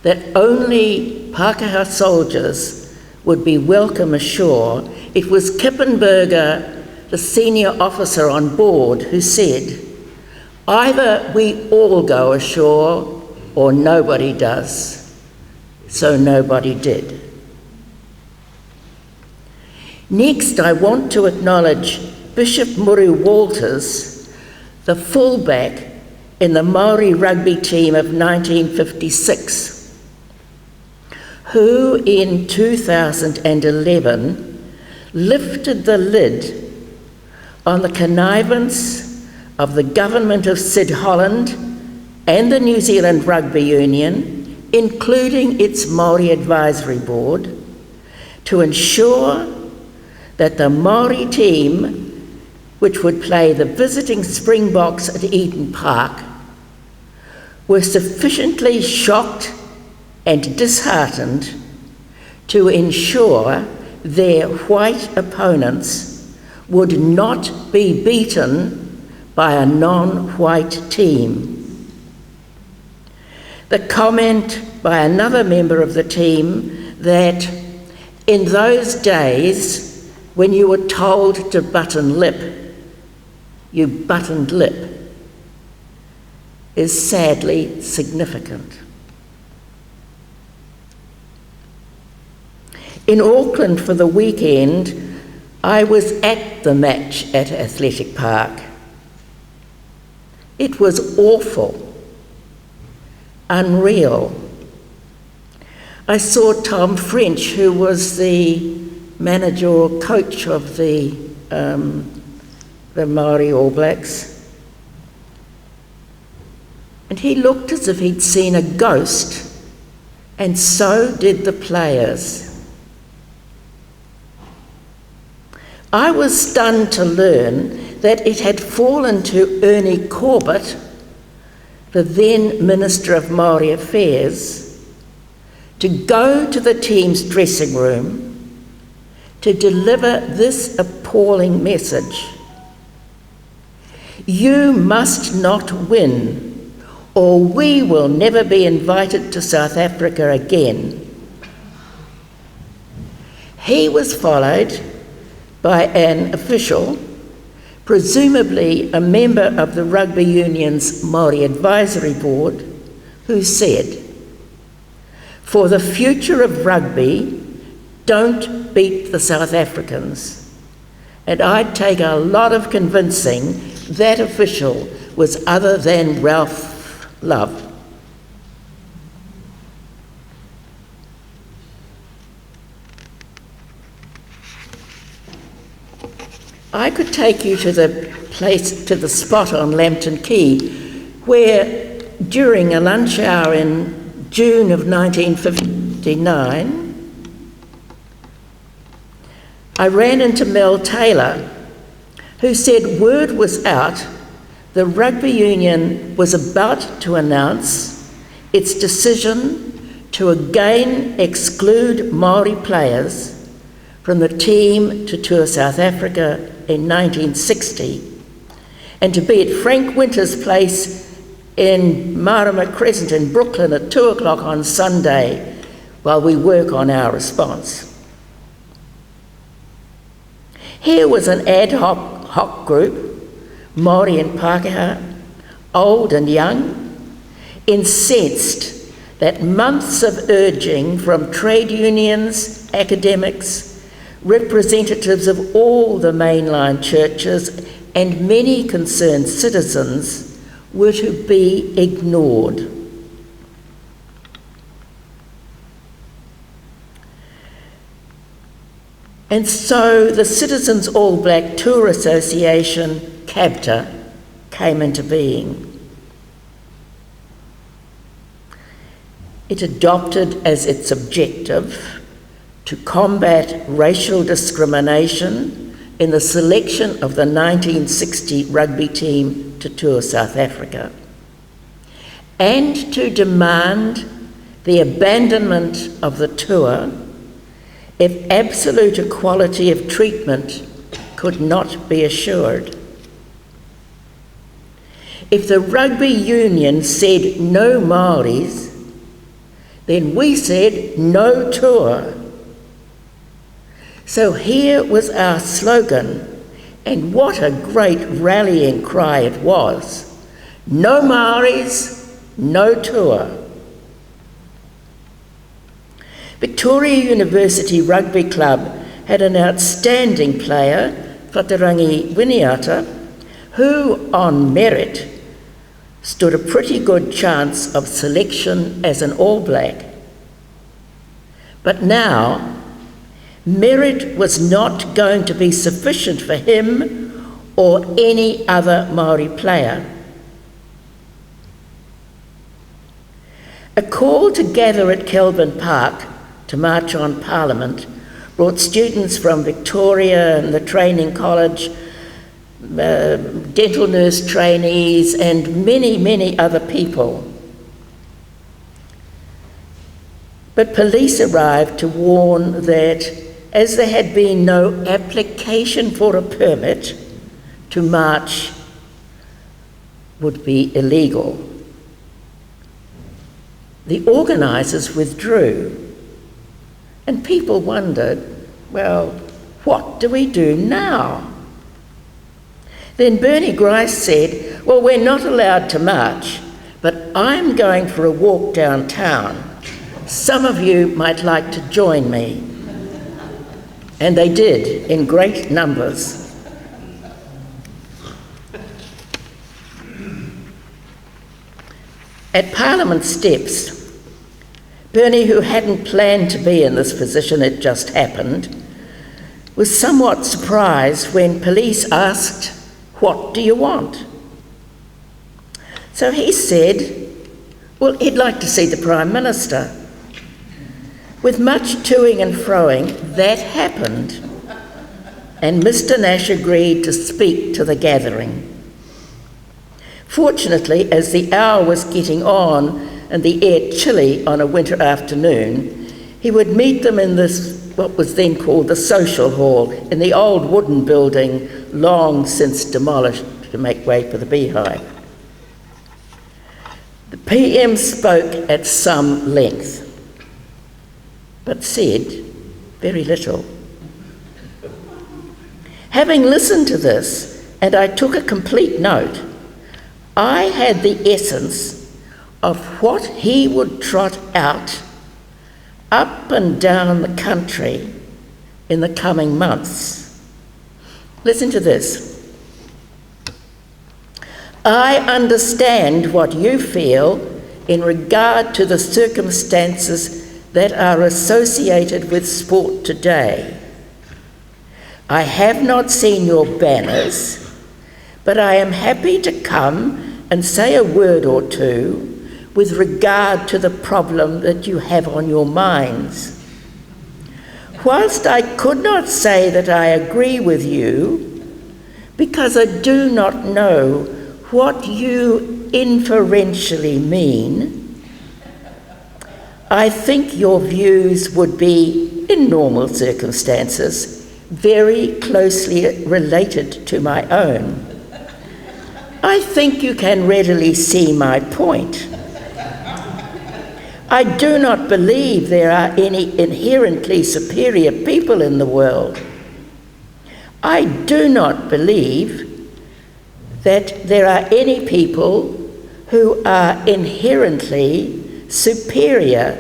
D: that only Pākehā soldiers would be welcome ashore, it was Kippenberger, the senior officer on board, who said, either we all go ashore or nobody does. So nobody did. Next, I want to acknowledge Bishop Muru Walters, the fullback in the Māori rugby team of 1956, who in 2011 lifted the lid on the connivance of the government of Sid Holland and the New Zealand Rugby Union, including its Māori Advisory Board, to ensure that the Māori team, which would play the visiting Springboks at Eden Park, were sufficiently shocked and disheartened to ensure their white opponents would not be beaten by a non-white team. The comment by another member of the team that in those days, when you were told to button lip, you buttoned lip, is sadly significant. In Auckland for the weekend, I was at the match at Athletic Park. It was awful, unreal. I saw Tom French, who was the manager or coach of the Māori All Blacks, and he looked as if he'd seen a ghost, and so did the players. I was stunned to learn that it had fallen to Ernie Corbett, the then Minister of Māori Affairs, to go to the team's dressing room to deliver this appalling message. You must not win, or we will never be invited to South Africa again. He was followed by an official, presumably a member of the Rugby Union's Māori Advisory Board, who said, "For the future of rugby, don't beat the South Africans." And I'd take a lot of convincing that official was other than Ralph Love. I could take you to the spot on Lambton Quay where, during a lunch hour in June of 1959, I ran into Mel Taylor, who said word was out the Rugby Union was about to announce its decision to again exclude Māori players from the team to tour South Africa in 1960, and to be at Frank Winter's place in Marama Crescent in Brooklyn at 2 o'clock on Sunday while we work on our response. Here was an ad hoc group, Māori and Pākehā, old and young, incensed that months of urging from trade unions, academics, representatives of all the mainline churches and many concerned citizens were to be ignored. And so the Citizens All Black Tour Association, CABTA, came into being. It adopted as its objective to combat racial discrimination in the selection of the 1960 rugby team to tour South Africa, and to demand the abandonment of the tour if absolute equality of treatment could not be assured. If the rugby union said no Māoris, then we said no tour. So here was our slogan, and what a great rallying cry it was. No Māoris, no tour. Victoria University Rugby Club had an outstanding player, Whatarangi Winiata, who, on merit, stood a pretty good chance of selection as an All Black. But now, merit was not going to be sufficient for him or any other Māori player. A call to gather at Kelvin Park to march on Parliament brought students from Victoria and the Training College, dental nurse trainees, and many, many other people. But police arrived to warn that, as there had been no application for a permit, to march would be illegal. The organisers withdrew, and people wondered, well, what do we do now? Then Bernie Grice said, well, we're not allowed to march, but I'm going for a walk downtown. Some of you might like to join me. And they did, in great numbers. At Parliament steps, Bernie, who hadn't planned to be in this position, it just happened, was somewhat surprised when police asked, "What do you want?" So he said, well, he'd like to see the Prime Minister. With much toing and froing, that happened, and Mr. Nash agreed to speak to the gathering. Fortunately, as the hour was getting on and the air chilly on a winter afternoon, he would meet them in this, what was then called the social hall, in the old wooden building, long since demolished to make way for the beehive. The PM spoke at some length, but said very little. Having listened to this, and I took a complete note, I had the essence of what he would trot out up and down the country in the coming months. Listen to this. I understand what you feel in regard to the circumstances that are associated with sport today. I have not seen your banners, but I am happy to come and say a word or two with regard to the problem that you have on your minds. Whilst I could not say that I agree with you, because I do not know what you inferentially mean, I think your views would be, in normal circumstances, very closely related to my own. I think you can readily see my point. I do not believe there are any inherently superior people in the world. I do not believe that there are any people who are inherently superior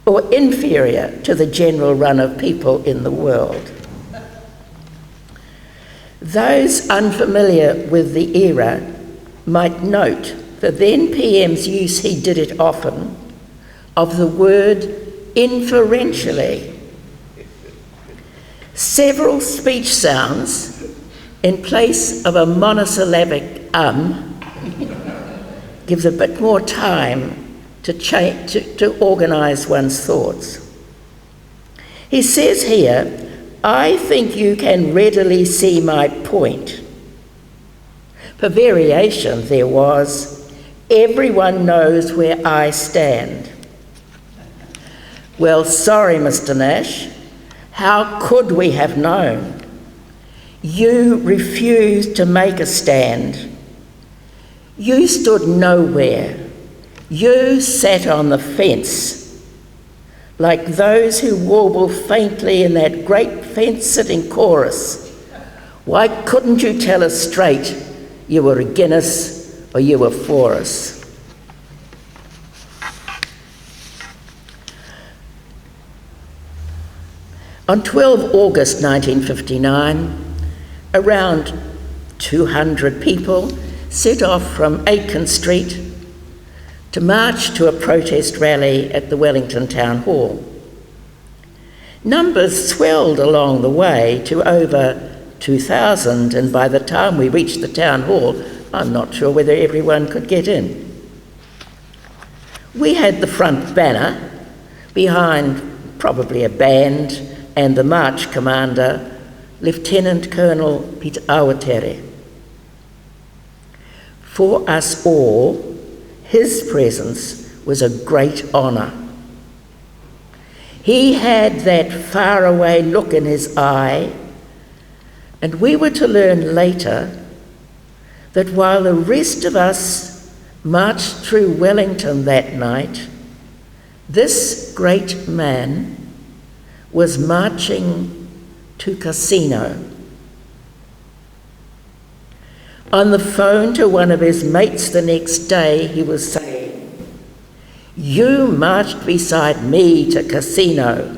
D: or inferior to the general run of people in the world. Those unfamiliar with the era might note the then PM's use, he did it often, of the word inferentially. Several speech sounds in place of a monosyllabic gives a bit more time to organise one's thoughts. He says here, I think you can readily see my point. For variation there was, everyone knows where I stand. Well, sorry, Mr. Nash, how could we have known? You refused to make a stand. You stood nowhere. You sat on the fence, like those who warble faintly in that great fence-sitting chorus. Why couldn't you tell us straight you were against us or you were for us? On 12 August 1959, around 200 people set off from Aiken Street to march to a protest rally at the Wellington Town Hall. Numbers swelled along the way to over 2,000, and by the time we reached the Town Hall, I'm not sure whether everyone could get in. We had the front banner, behind probably a band, and the march commander, Lieutenant Colonel Peter Awatere. For us all, his presence was a great honour. He had that faraway look in his eye, and we were to learn later that while the rest of us marched through Wellington that night, this great man was marching to Casino. On the phone to one of his mates the next day, he was saying, "You marched beside me to casino.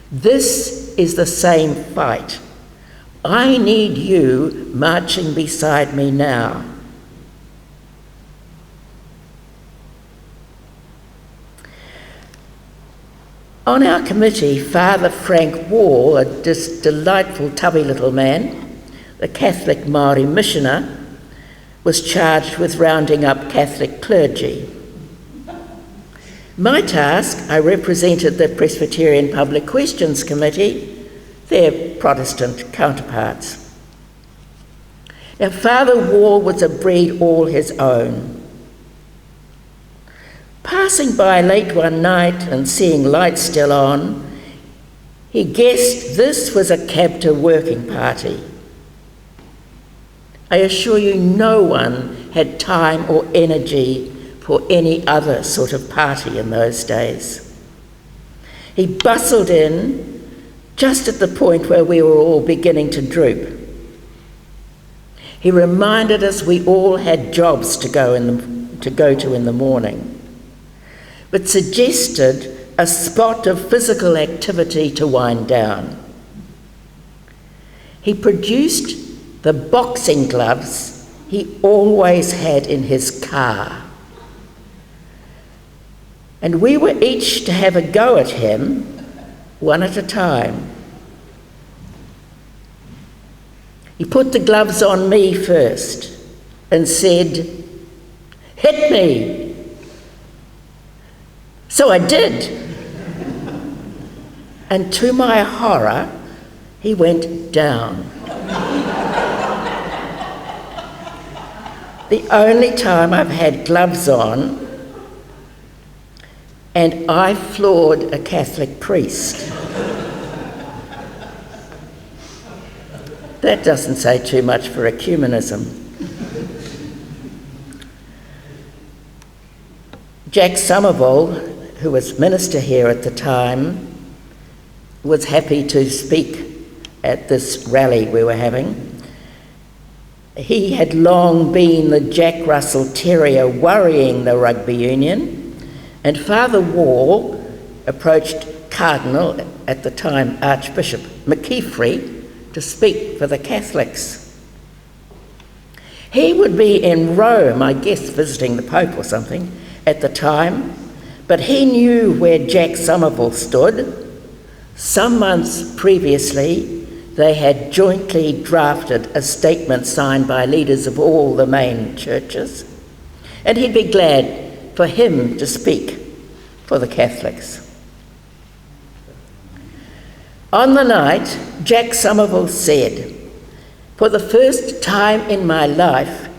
D: This is the same fight. I need you marching beside me now." On our committee, Father Frank Wall, a delightful tubby little man, the Catholic Māori missioner, was charged with rounding up Catholic clergy. My task, I represented the Presbyterian Public Questions Committee, their Protestant counterparts. Now, Father Wall was a breed all his own. Passing by late one night and seeing lights still on, he guessed this was a Cabter working party. I assure you no one had time or energy for any other sort of party in those days. He bustled in just at the point where we were all beginning to droop. He reminded us we all had jobs to go to in the morning, but suggested a spot of physical activity to wind down. He produced the boxing gloves he always had in his car, and we were each to have a go at him, one at a time. He put the gloves on me first and said, "Hit me." So I did. And to my horror, he went down. The only time I've had gloves on, and I floored a Catholic priest. That doesn't say too much for ecumenism. Jack Somerville, who was minister here at the time, was happy to speak at this rally we were having. He had long been the Jack Russell Terrier worrying the rugby union, and Father Wall approached Cardinal, at the time Archbishop McKeefrey, to speak for the Catholics. He would be in Rome, I guess visiting the Pope or something, at the time, but he knew where Jack Somerville stood. Some months previously, they had jointly drafted a statement signed by leaders of all the main churches, and he'd be glad for him to speak for the Catholics. On the night, Jack Somerville said, "For the first time in my life,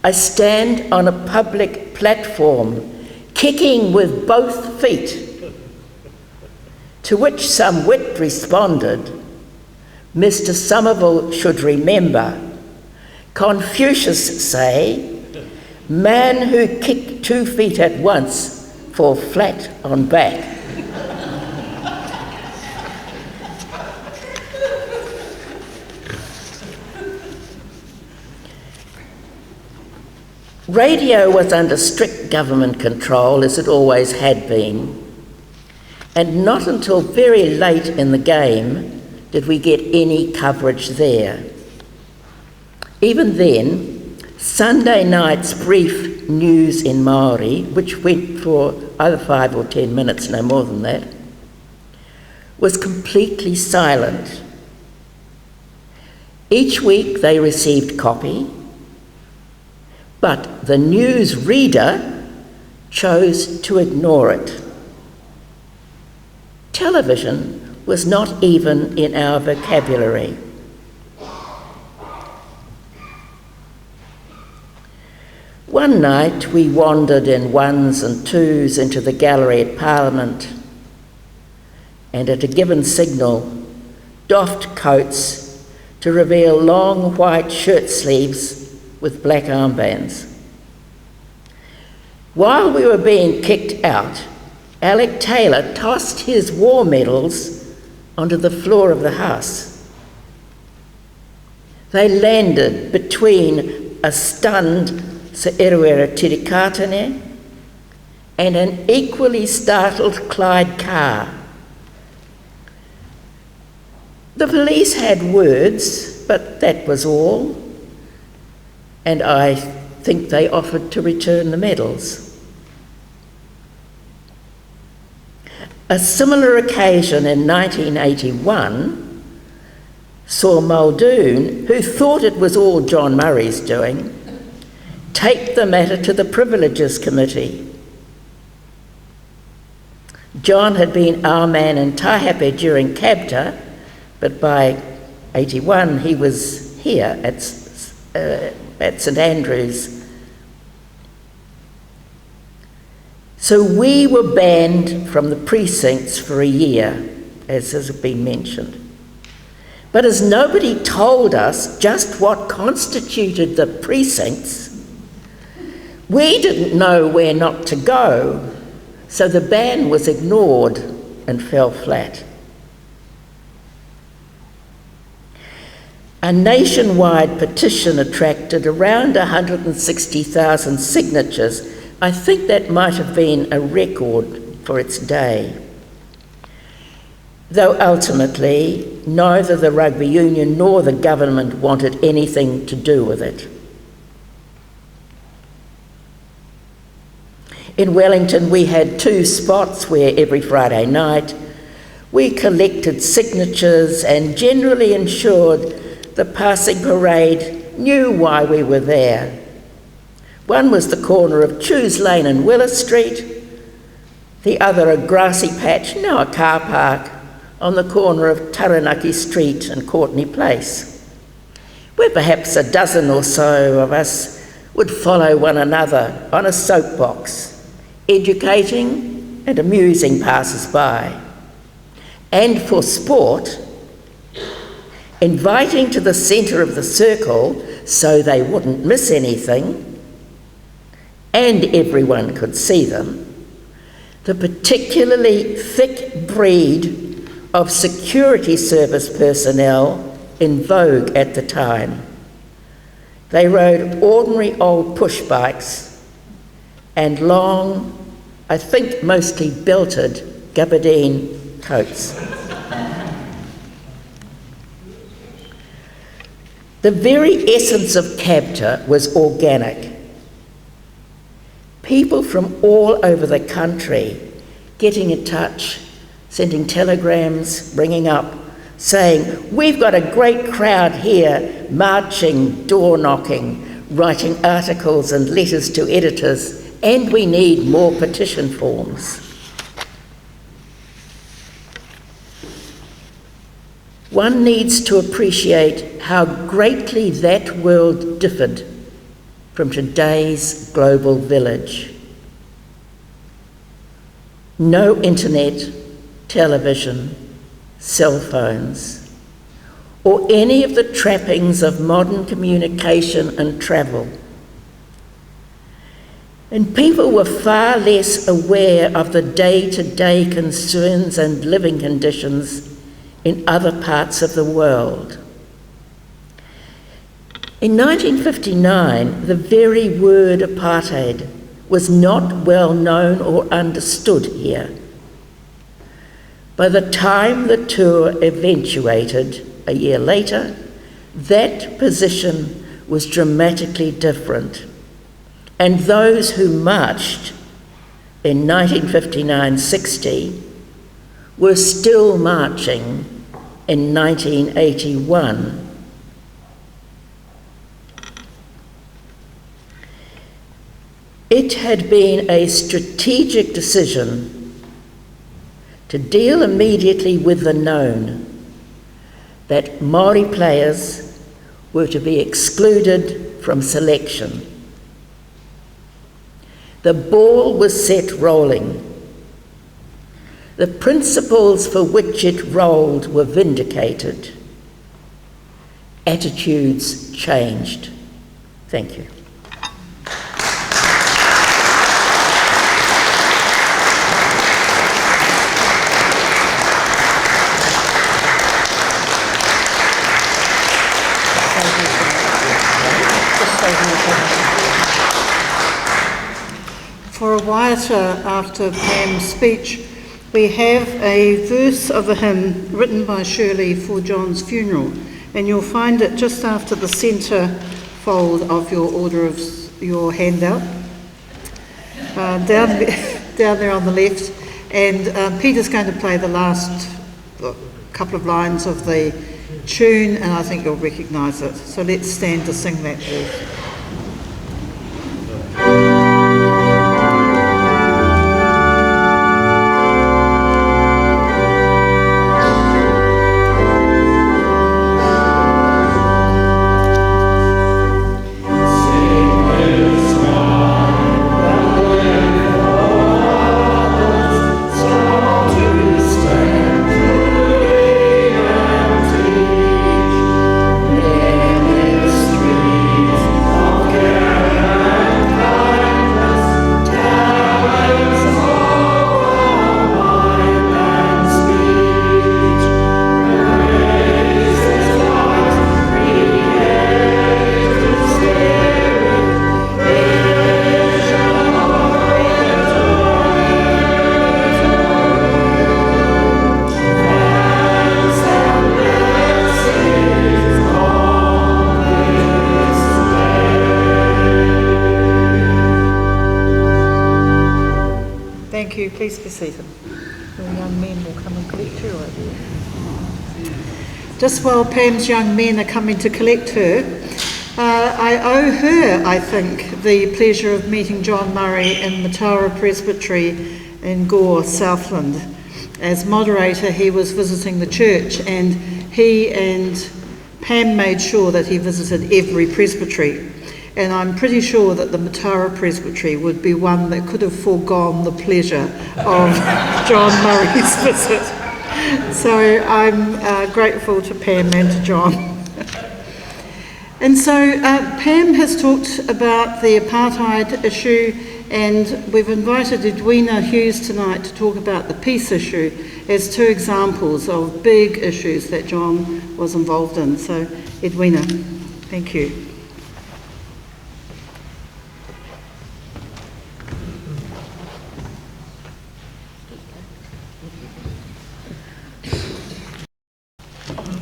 D: I stand on a public platform, kicking with both feet." To which some wit responded, "Mr. Somerville should remember, Confucius say, man who kick 2 feet at once fall flat on back." Radio was under strict government control, as it always had been, and not until very late in the game did we get any coverage there. Even then, Sunday night's brief news in Māori, which went for either 5 or 10 minutes, no more than that, was completely silent. Each week they received copy, but the news reader chose to ignore it. Television was not even in our vocabulary. One night we wandered in ones and twos into the gallery at Parliament, and at a given signal doffed coats to reveal long white shirt sleeves with black armbands. While we were being kicked out, Alec Taylor tossed his war medals onto the floor of the house. They landed between a stunned Sir Irwin Tirikatane and an equally startled Clyde Carr. The police had words, but that was all, and I think they offered to return the medals. A similar occasion in 1981 saw Muldoon, who thought it was all John Murray's doing, take the matter to the Privileges Committee. John had been our man in Taihape during CABTA, but by 81 he was here at St Andrews. So we were banned from the precincts for a year, as has been mentioned. But as nobody told us just what constituted the precincts, we didn't know where not to go, so the ban was ignored and fell flat. A nationwide petition attracted around 160,000 signatures. I think that might have been a record for its day. Though ultimately, neither the rugby union nor the government wanted anything to do with it. In Wellington, we had 2 spots where every Friday night we collected signatures and generally ensured the passing parade knew why we were there. One was the corner of Chews Lane and Willis Street, the other a grassy patch, now a car park, on the corner of Taranaki Street and Courtney Place, where perhaps a dozen or so of us would follow one another on a soapbox, educating and amusing passers-by. And for sport, inviting to the centre of the circle so they wouldn't miss anything, and everyone could see them, the particularly thick breed of security service personnel in vogue at the time. They rode ordinary old push bikes and long, I think mostly belted, gabardine coats. The very essence of CABTA was organic. People from all over the country getting in touch, sending telegrams, ringing up, saying, we've got a great crowd here, marching, door knocking, writing articles and letters to editors, and we need more petition forms. One needs to appreciate how greatly that world differed from today's global village. No internet, television, cell phones, or any of the trappings of modern communication and travel. And people were far less aware of the day-to-day concerns and living conditions in other parts of the world. In 1959, the very word apartheid was not well known or understood here. By the time the tour eventuated a year later, that position was dramatically different, and those who marched in 1959-60 were still marching in 1981. It had been a strategic decision to deal immediately with the known, that Māori players were to be excluded from selection. The ball was set rolling. The principles for which it rolled were vindicated. Attitudes changed. Thank you. Thank you.
A: For a writer after Pam's speech, we have a verse of a hymn written by Shirley for John's funeral, and you'll find it just after the centre fold of your order of your handout, down there on the left. And Peter's going to play the last couple of lines of the tune, and I think you'll recognise it. So let's stand to sing that verse. Please be seated. The young men will come and collect her. Just while Pam's young men are coming to collect her, I owe her, I think, the pleasure of meeting John Murray in Matara Presbytery in Gore, Southland. As moderator, he was visiting the church, and he and Pam made sure that he visited every presbytery. And I'm pretty sure that the Matara Presbytery would be one that could have foregone the pleasure of John Murray's visit. So I'm grateful to Pam and to John. And so Pam has talked about the apartheid issue, and we've invited Edwina Hughes tonight to talk about the peace issue as two examples of big issues that John was involved in. So Edwina, thank you.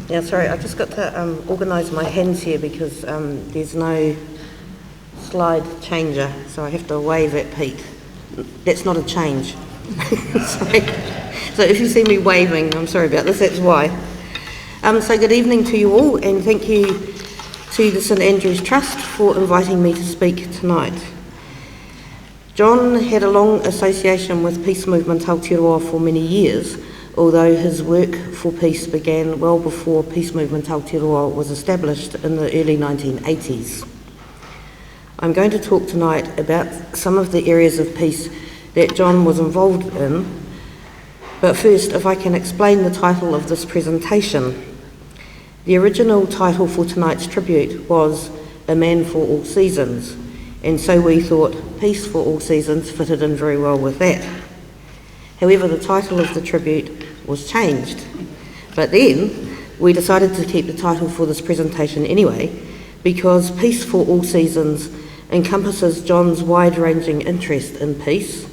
E: Yeah, sorry, I've just got to organise my hands here because there's no slide changer, so I have to wave at Pete. That's not a change. Sorry. So if you see me waving, I'm sorry about this, that's why. So good evening to you all, and thank you to the St Andrew's Trust for inviting me to speak tonight. John had a long association with peace movement Aotearoa for many years, although his work for peace began well before peace movement Aotearoa was established in the early 1980s. I'm going to talk tonight about some of the areas of peace that John was involved in, but first, if I can explain the title of this presentation. The original title for tonight's tribute was A Man for All Seasons, and so we thought Peace for All Seasons fitted in very well with that. However, the title of the tribute was changed, but then we decided to keep the title for this presentation anyway, because Peace for All Seasons encompasses John's wide-ranging interest in peace,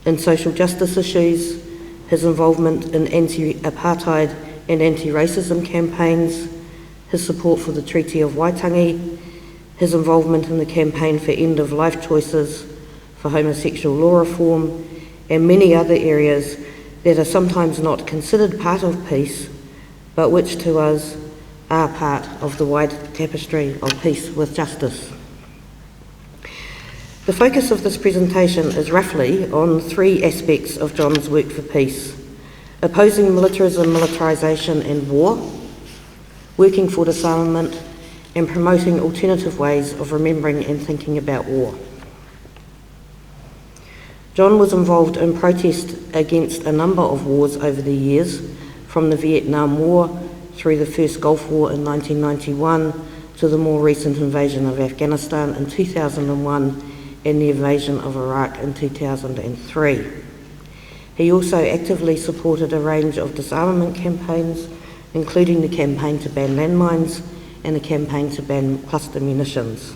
E: in social justice issues, his involvement in anti-apartheid and anti-racism campaigns, his support for the Treaty of Waitangi, his involvement in the campaign for end-of-life choices, for homosexual law reform, and many other areas that are sometimes not considered part of peace, but which to us are part of the wide tapestry of peace with justice. The focus of this presentation is roughly on three aspects of John's work for peace: opposing militarism, militarisation and war, working for disarmament, and promoting alternative ways of remembering and thinking about war. John was involved in protest against a number of wars over the years, from the Vietnam War through the first Gulf War in 1991 to the more recent invasion of Afghanistan in 2001 and the invasion of Iraq in 2003. He also actively supported a range of disarmament campaigns, including the campaign to ban landmines and the campaign to ban cluster munitions.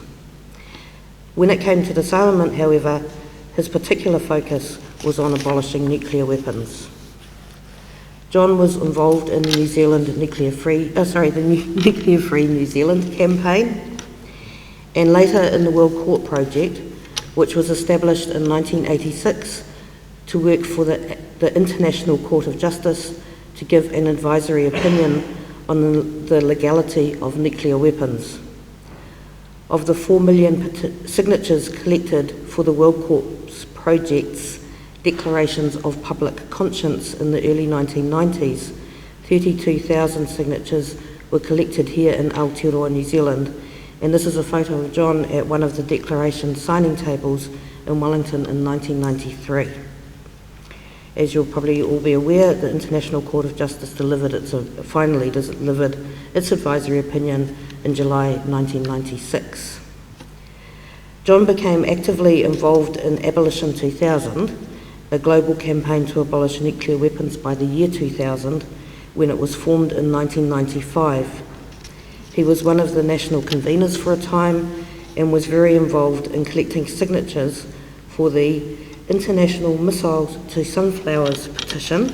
E: When it came to disarmament, however, his particular focus was on abolishing nuclear weapons. John was involved in the Nuclear Free New Zealand campaign, and later in the World Court Project, which was established in 1986 to work for the International Court of Justice to give an advisory opinion on the legality of nuclear weapons. Of the 4 million signatures collected for the World Court Project's declarations of public conscience in the early 1990s, 32,000 signatures were collected here in Aotearoa, New Zealand, and this is a photo of John at one of the declaration signing tables in Wellington in 1993. As you'll probably all be aware, the International Court of Justice finally delivered its advisory opinion in July 1996. John became actively involved in Abolition 2000, a global campaign to abolish nuclear weapons by the year 2000, when it was formed in 1995. He was one of the national conveners for a time and was very involved in collecting signatures for the International Missiles to Sunflowers petition,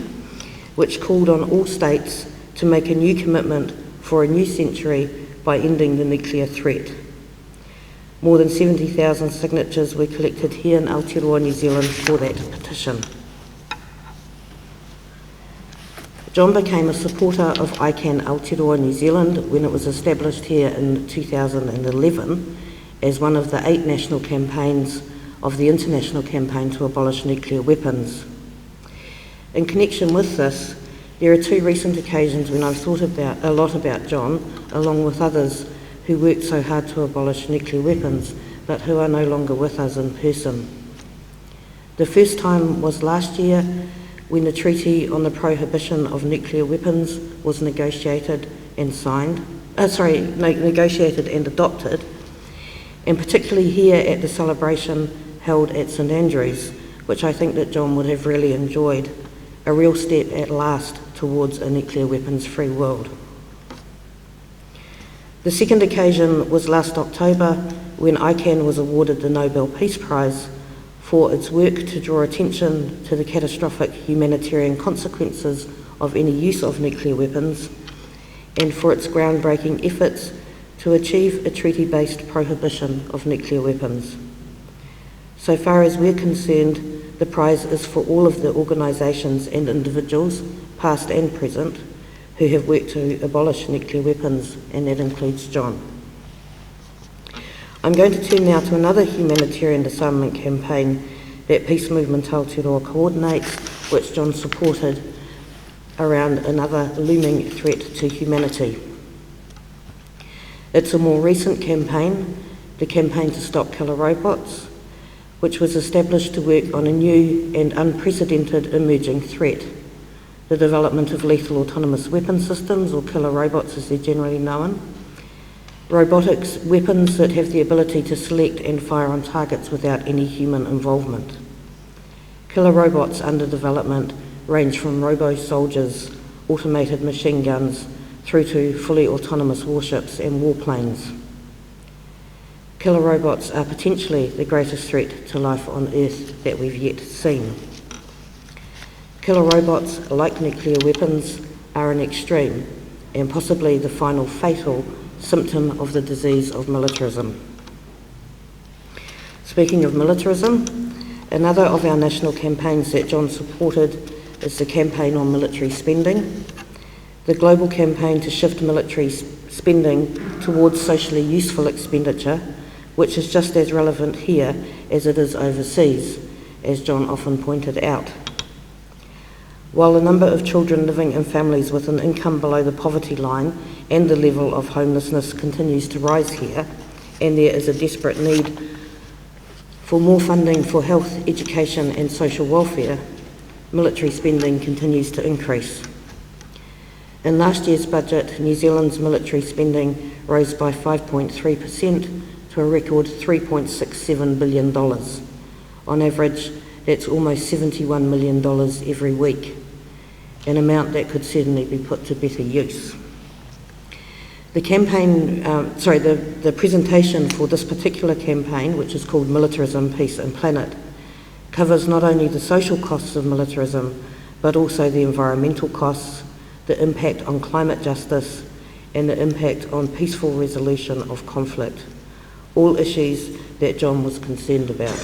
E: which called on all states to make a new commitment for a new century by ending the nuclear threat. More than 70,000 signatures were collected here in Aotearoa, New Zealand for that petition. John became a supporter of ICAN Aotearoa, New Zealand when it was established here in 2011 as one of the 8 national campaigns of the international campaign to abolish nuclear weapons. In connection with this, there are 2 recent occasions when I've thought a lot about John, along with others who worked so hard to abolish nuclear weapons, but who are no longer with us in person. The first time was last year when the Treaty on the Prohibition of Nuclear Weapons was negotiated and adopted, and particularly here at the celebration held at St Andrews, which I think that John would have really enjoyed, a real step at last towards a nuclear weapons-free world. The second occasion was last October when ICAN was awarded the Nobel Peace Prize for its work to draw attention to the catastrophic humanitarian consequences of any use of nuclear weapons and for its groundbreaking efforts to achieve a treaty-based prohibition of nuclear weapons. So far as we're concerned, the prize is for all of the organisations and individuals, past and present, who have worked to abolish nuclear weapons, and that includes John. I'm going to turn now to another humanitarian disarmament campaign that Peace Movement Aotearoa coordinates, which John supported around another looming threat to humanity. It's a more recent campaign, the campaign to stop killer robots, which was established to work on a new and unprecedented emerging threat, the development of lethal autonomous weapon systems, or killer robots as they're generally known. Robotics weapons that have the ability to select and fire on targets without any human involvement. Killer robots under development range from robo-soldiers, automated machine guns, through to fully autonomous warships and warplanes. Killer robots are potentially the greatest threat to life on Earth that we've yet seen. Killer robots, like nuclear weapons, are an extreme and possibly the final fatal symptom of the disease of militarism. Speaking of militarism, another of our national campaigns that John supported is the campaign on military spending. The global campaign to shift military spending towards socially useful expenditure, which is just as relevant here as it is overseas, as John often pointed out. While the number of children living in families with an income below the poverty line and the level of homelessness continues to rise here, and there is a desperate need for more funding for health, education and social welfare, military spending continues to increase. In last year's budget, New Zealand's military spending rose by 5.3% to a record $3.67 billion. On average, that's almost $71 million every week, an amount that could certainly be put to better use. The the presentation for this particular campaign, which is called Militarism, Peace and Planet, covers not only the social costs of militarism, but also the environmental costs, the impact on climate justice, and the impact on peaceful resolution of conflict, all issues that John was concerned about.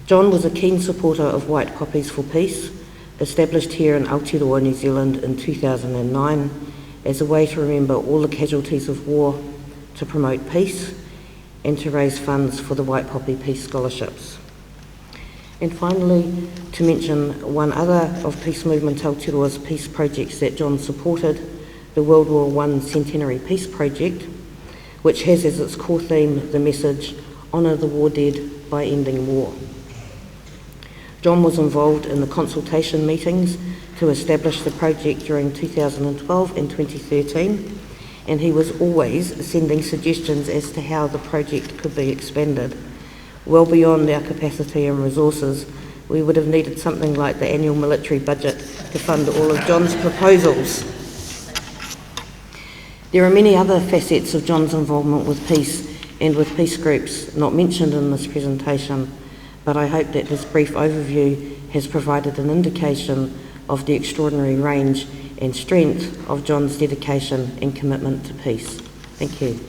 E: John was a keen supporter of White Poppies for Peace, established here in Aotearoa, New Zealand in 2009 as a way to remember all the casualties of war, to promote peace, and to raise funds for the White Poppy Peace Scholarships. And finally, to mention one other of Peace Movement Aotearoa's peace projects that John supported, the World War I Centenary Peace Project, which has as its core theme the message, "Honour the war dead by ending war." John was involved in the consultation meetings to establish the project during 2012 and 2013, and he was always sending suggestions as to how the project could be expanded. Well beyond our capacity and resources, we would have needed something like the annual military budget to fund all of John's proposals. There are many other facets of John's involvement with peace and with peace groups not mentioned in this presentation, but I hope that this brief overview has provided an indication of the extraordinary range and strength of John's dedication and commitment to peace. Thank you.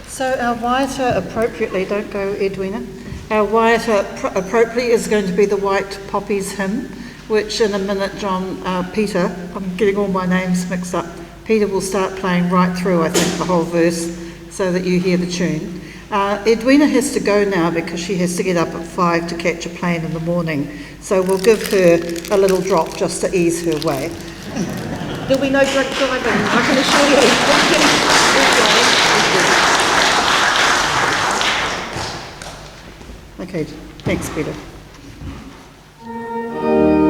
A: So our waiata appropriately, don't go Edwina, our waiata appropriately is going to be the White Poppies hymn, which in a minute Peter, I'm getting all my names mixed up, Peter will start playing right through, I think, the whole verse so that you hear the tune. Edwina has to go now because she has to get up at 5 to catch a plane in the morning, so we'll give her a little drop just to ease her way. There'll be no drink driving, I can assure you. Okay, thanks Peter.
F: Thank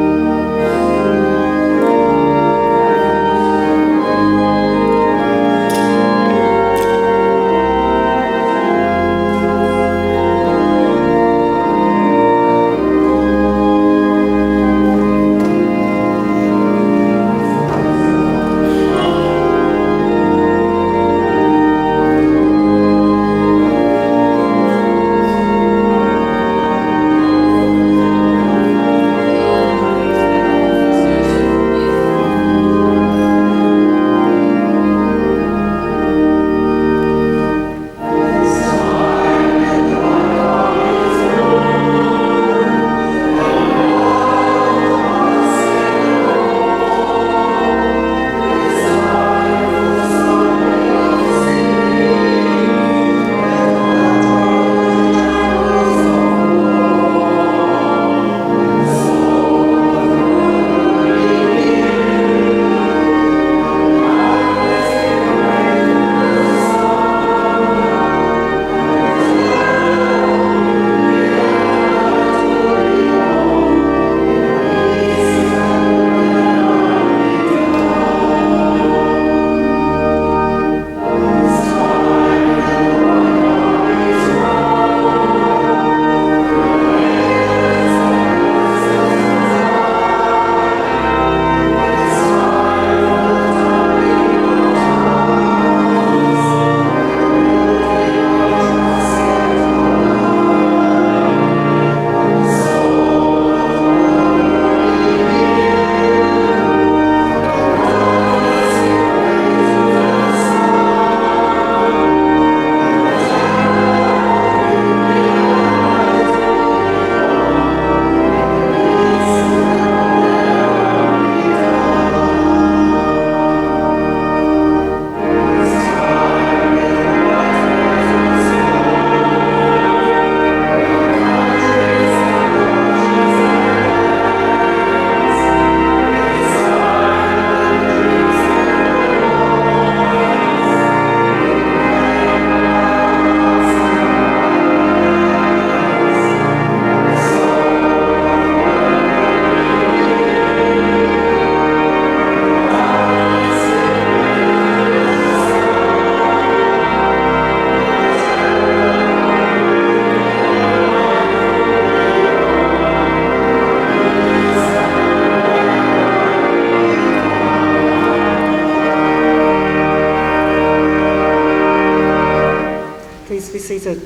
A: he's a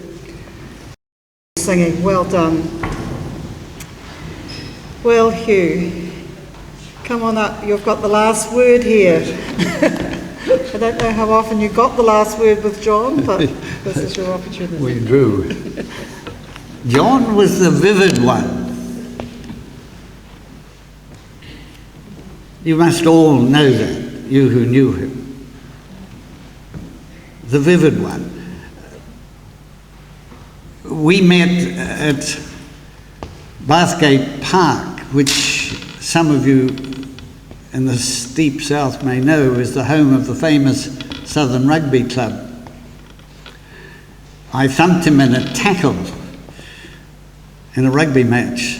A: singing. Well done. Well, Hugh, come on up. You've got the last word here. I don't know how often you got the last word with John, but this is your opportunity.
F: We do. John was the vivid one. You must all know that, you who knew him. The vivid one. We met at Bathgate Park, which some of you in the steep south may know is the home of the famous Southern Rugby Club. I thumped him in a tackle in a rugby match,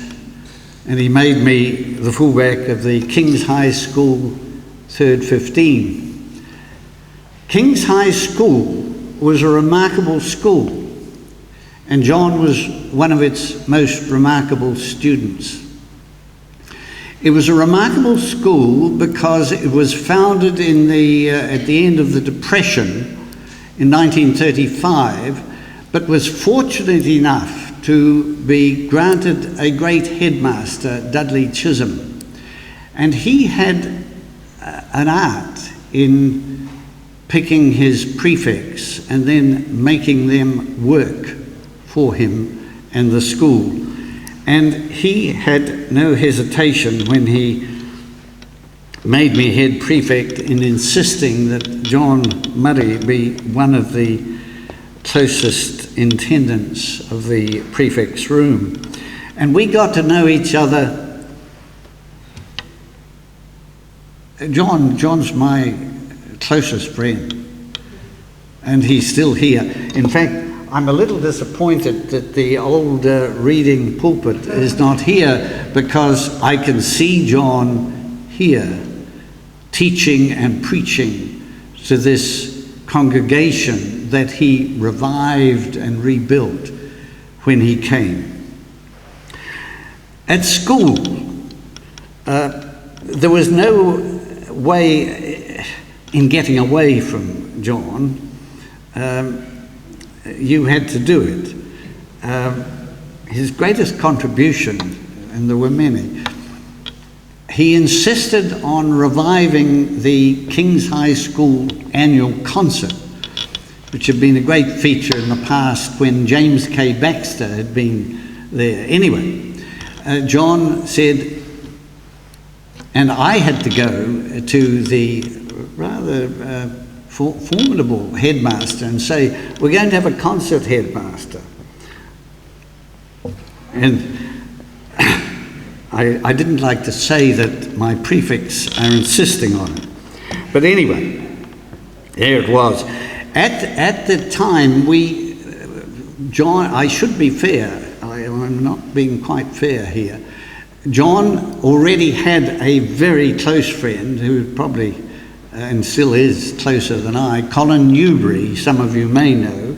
F: and he made me the fullback of the King's High School 3rd 15. King's High School was a remarkable school, and John was one of its most remarkable students. It was a remarkable school because it was founded in at the end of the Depression in 1935, but was fortunate enough to be granted a great headmaster, Dudley Chisholm. And he had an art in picking his prefects and then making them work for him and the school. And he had no hesitation when he made me head prefect in insisting that John Murray be one of the closest intendants of the prefect's room. And we got to know each other. John's my closest friend, and he's still here. In fact, I'm a little disappointed that the old reading pulpit is not here, because I can see John here teaching and preaching to this congregation that he revived and rebuilt when he came. At school, there was no way in getting away from John. You had to do it. His greatest contribution, and there were many, he insisted on reviving the King's High School annual concert, which had been a great feature in the past when James K. Baxter had been there. Anyway, John said, and I had to go to the rather formidable headmaster and say, we're going to have a concert, headmaster. And I didn't like to say that my prefects are insisting on it. But anyway, there it was. At the time, John, I should be fair, I'm not being quite fair here. John already had a very close friend who probably, and still is closer than I, Colin Newbury, some of you may know,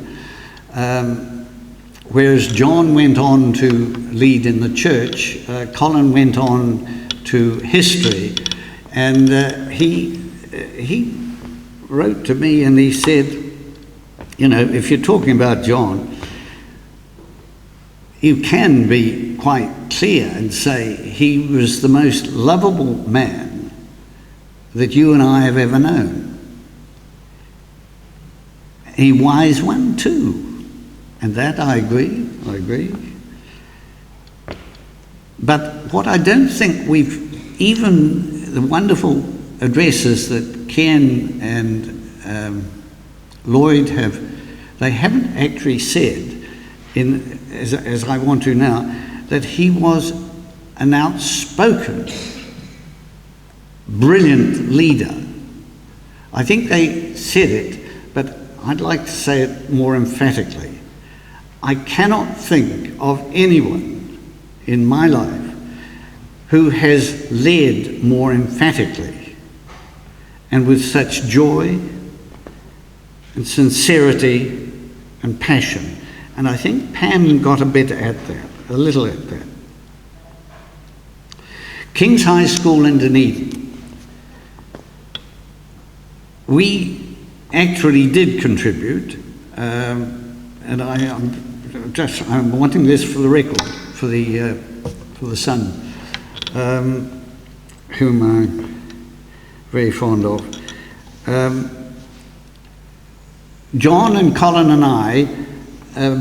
F: whereas John went on to lead in the church, Colin went on to history, and he wrote to me and he said, you know, if you're talking about John, you can be quite clear and say he was the most lovable man that you and I have ever known. A wise one too, and that I agree. But what I don't think even the wonderful addresses that Ken and Lloyd they haven't actually said, as I want to now, that he was an outspoken, brilliant leader. I think they said it, but I'd like to say it more emphatically. I cannot think of anyone in my life who has led more emphatically and with such joy and sincerity and passion. And I think Pam got a bit at that, a little at that. King's High School in Dunedin. We actually did contribute. I'm wanting this for the record, for the son, whom I'm very fond of. John and Colin and I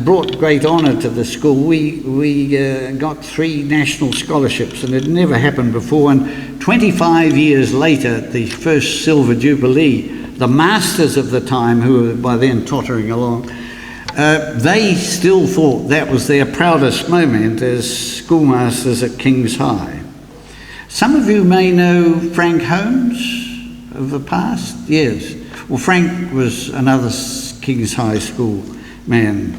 F: brought great honour to the school. We got 3 national scholarships, and it never happened before. And 25 years later, at the first Silver Jubilee, the masters of the time, who were by then tottering along, they still thought that was their proudest moment as schoolmasters at King's High. Some of you may know Frank Holmes of the past. Yes. Well, Frank was another King's High School man.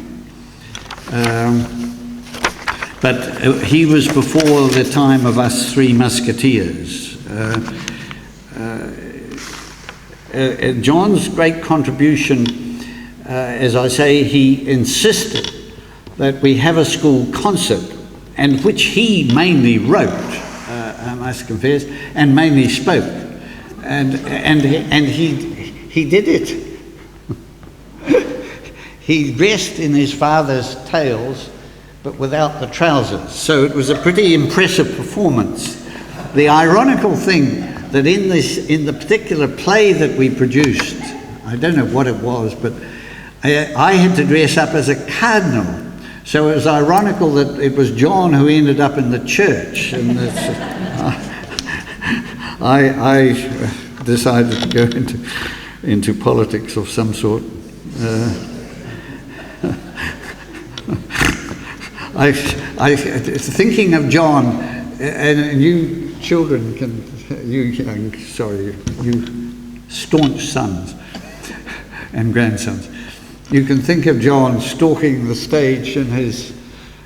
F: But he was before the time of us 3 musketeers. John's great contribution, as I say, he insisted that we have a school concert, and which he mainly wrote, I must confess, and mainly spoke. And he did it. He dressed in his father's tails, but without the trousers. So it was a pretty impressive performance. The ironical thing that in the particular play that we produced, I don't know what it was, but I had to dress up as a cardinal. So it was ironical that it was John who ended up in the church. And I decided to go into politics of some sort. Thinking of John, and you children you staunch sons and grandsons, you can think of John stalking the stage in his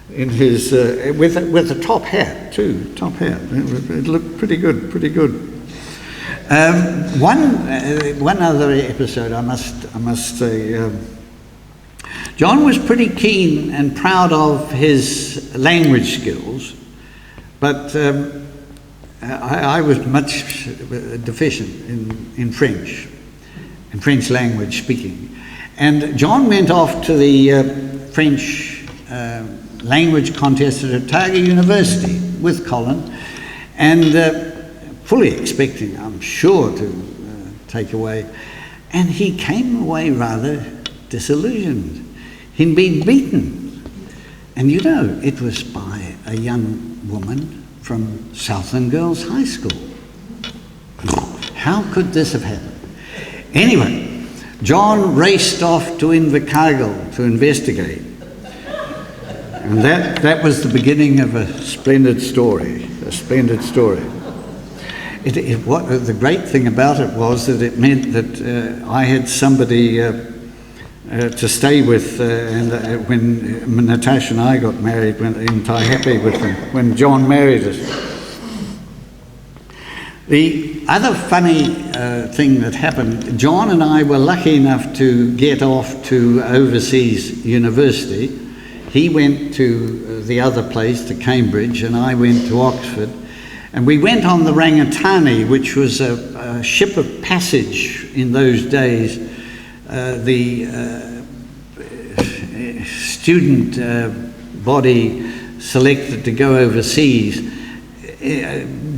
F: with a top hat too. Top hat. It looked pretty good. One other episode I must say. John was pretty keen and proud of his language skills, but I was much deficient in French language speaking. And John went off to the French language contest at Otago University with Colin, and fully expecting, I'm sure, to take away. And he came away rather disillusioned. He'd been beaten. And you know, it was by a young woman from Southern Girls High School. How could this have happened? Anyway, John raced off to Invercargill to investigate. And that was the beginning of a splendid story. The great thing about it was that it meant that I had somebody to stay with, and when Natasha and I got married, wasn't I happy with them when John married us. The other funny thing that happened, John and I were lucky enough to get off to overseas university. He went to the other place, to Cambridge, and I went to Oxford. And we went on the Rangatani, which was a ship of passage in those days. The student body selected to go overseas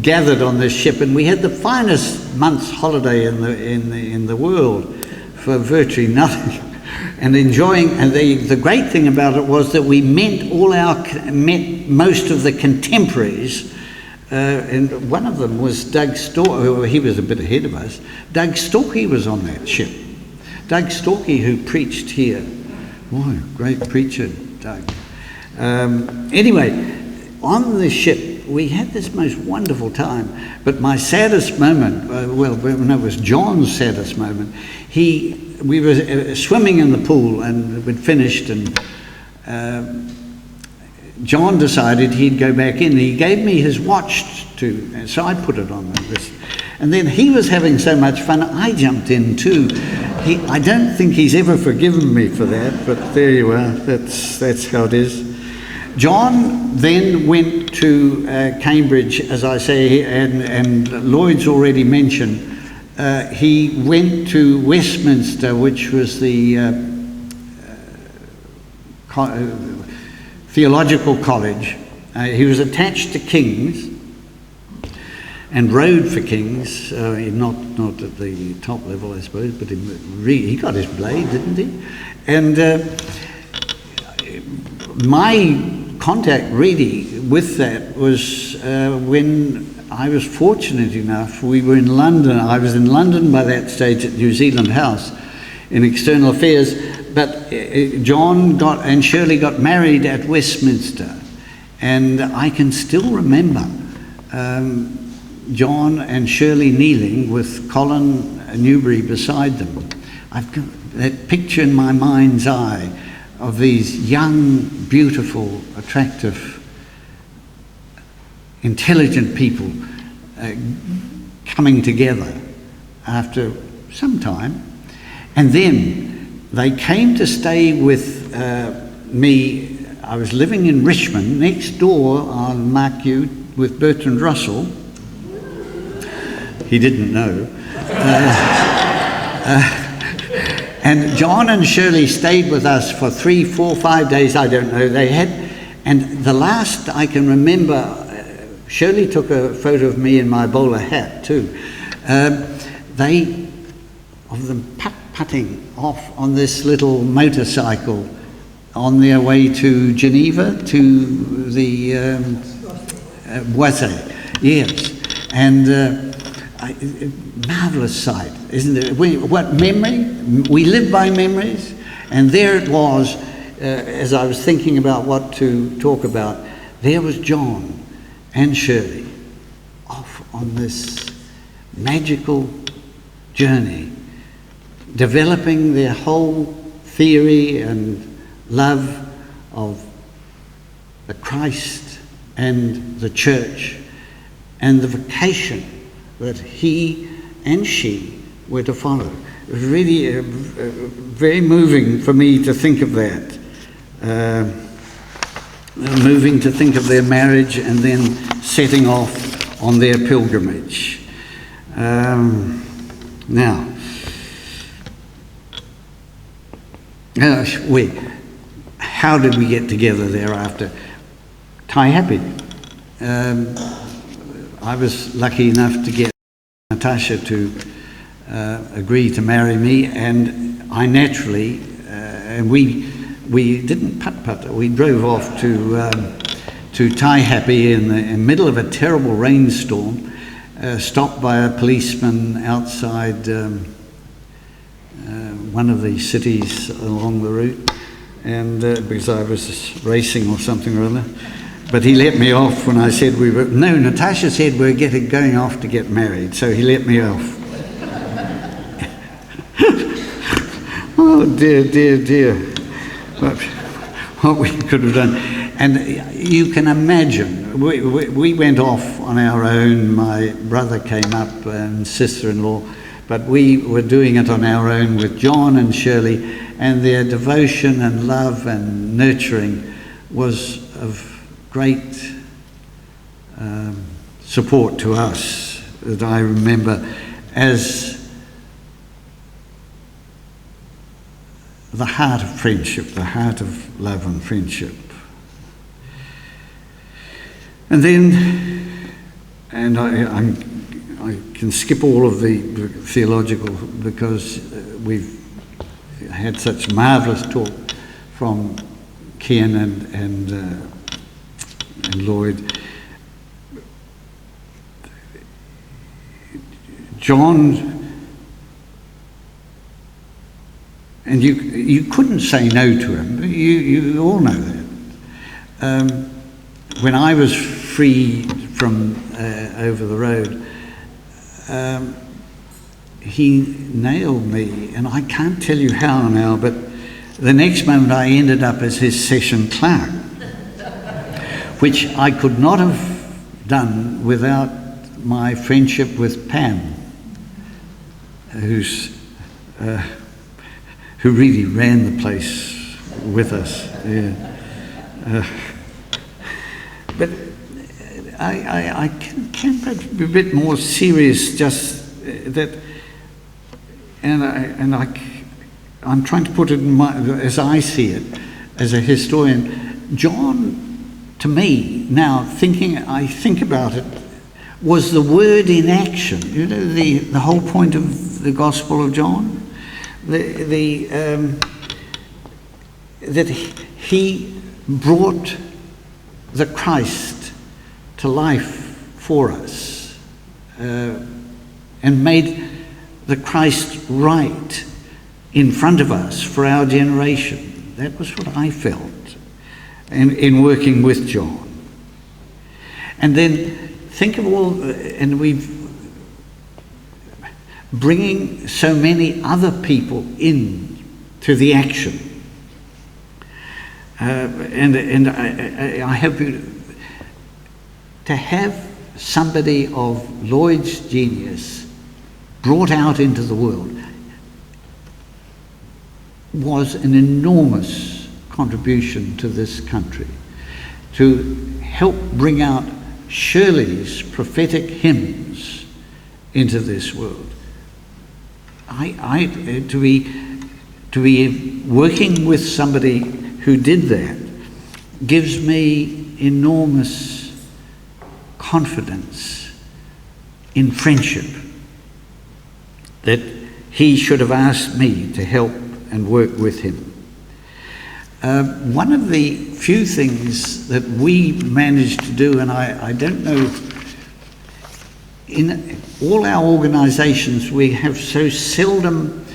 F: gathered on this ship, and we had the finest month's holiday in the world for virtually nothing. And enjoying, and the great thing about it was that we met most of the contemporaries, and one of them was Doug Storkey. He was a bit ahead of us. Doug Storkey was on that ship. Doug Storkey, who preached here. Oh, great preacher, Doug. Anyway, on the ship, we had this most wonderful time. But my saddest moment, it was John's saddest moment. We were swimming in the pool, and we'd finished, and John decided he'd go back in. He gave me his watch so I put it on the wrist. And then he was having so much fun, I jumped in too. I don't think he's ever forgiven me for that, but there you are. That's how it is. John then went to Cambridge, as I say, and Lloyd's already mentioned. He went to Westminster, which was the theological college. He was attached to King's and rode for King's, not at the top level, I suppose, but he got his blade, didn't he? And my contact really with that was when I was fortunate enough, we were in London. I was in London by that stage at New Zealand House in External Affairs, but John and Shirley got married at Westminster. And I can still remember John and Shirley kneeling with Colin Newbury beside them. I've got that picture in my mind's eye of these young, beautiful, attractive, intelligent people coming together after some time. And then they came to stay with me. I was living in Richmond, next door, I'll mark you, with Bertrand Russell. He didn't know. And John and Shirley stayed with us for 3, 4, 5 days, I don't know. And the last I can remember, Shirley took a photo of me in my bowler hat too. Of them putting off on this little motorcycle on their way to Geneva, to the Boise, yes. And marvellous sight, isn't it? What memory? We live by memories. And there it was, as I was thinking about what to talk about, there was John and Shirley off on this magical journey, developing their whole theory and love of the Christ and the church and the vocation that he and she were to follow. It was really very moving for me to think of that. Moving to think of their marriage and then setting off on their pilgrimage. Now, how did we get together thereafter? Tie happy. I was lucky enough to get Natasha to agree to marry me, and I naturally, and we didn't putt-putt, we drove off to Tie Happy in the middle of a terrible rainstorm, stopped by a policeman outside one of the cities along the route, and because I was racing or something or other. But he let me off when I said Natasha said we're going off to get married, so he let me off. Oh dear, dear, dear. What we could have done. And you can imagine, we went off on our own. My brother came up and sister-in-law, but we were doing it on our own with John and Shirley, and their devotion and love and nurturing was of great support to us, that I remember as the heart of friendship, the heart of love and friendship. And then, and I can skip all of the theological because we've had such marvellous talk from Ken and Lloyd. John, and you couldn't say no to him. You all know that. When I was free from over the road, he nailed me, and I can't tell you how now, but the next moment I ended up as his session clerk, which I could not have done without my friendship with Pam, who really ran the place with us. Yeah. But I can be a bit more serious, just that, and I'm trying to put it in as I see it. as a historian, John, to me, now I think about it, was the word in action. You know, the whole point of the Gospel of John, that he brought the Christ to life for us, and made the Christ right in front of us for our generation. That was what I felt in working with John. And then think of all, and we've bringing so many other people in to the action. And I hope to have somebody of Lloyd's genius brought out into the world was an enormous contribution to this country, to help bring out Shirley's prophetic hymns into this world. To be working with somebody who did that gives me enormous confidence in friendship, that he should have asked me to help and work with him. One of the few things that we managed to do, and I don't know, in all our organisations we have so seldom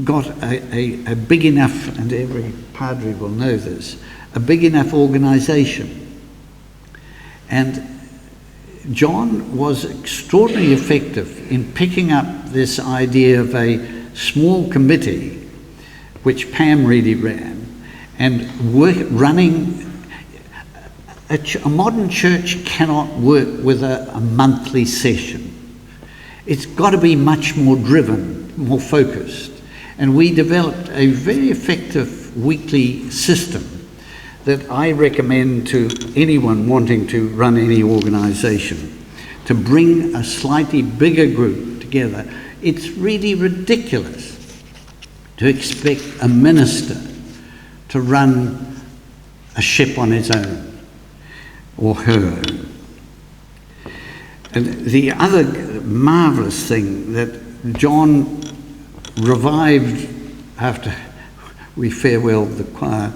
F: got a big enough, and every padre will know this, a big enough organisation. And John was extraordinarily effective in picking up this idea of a small committee, which Pam really ran, and running. A modern church cannot work with a monthly session. It's got to be much more driven, more focused. And we developed a very effective weekly system that I recommend to anyone wanting to run any organisation, to bring a slightly bigger group together. It's really ridiculous to expect a minister to run a ship on his own or her own. And the other marvellous thing that John revived after we farewelled the choir,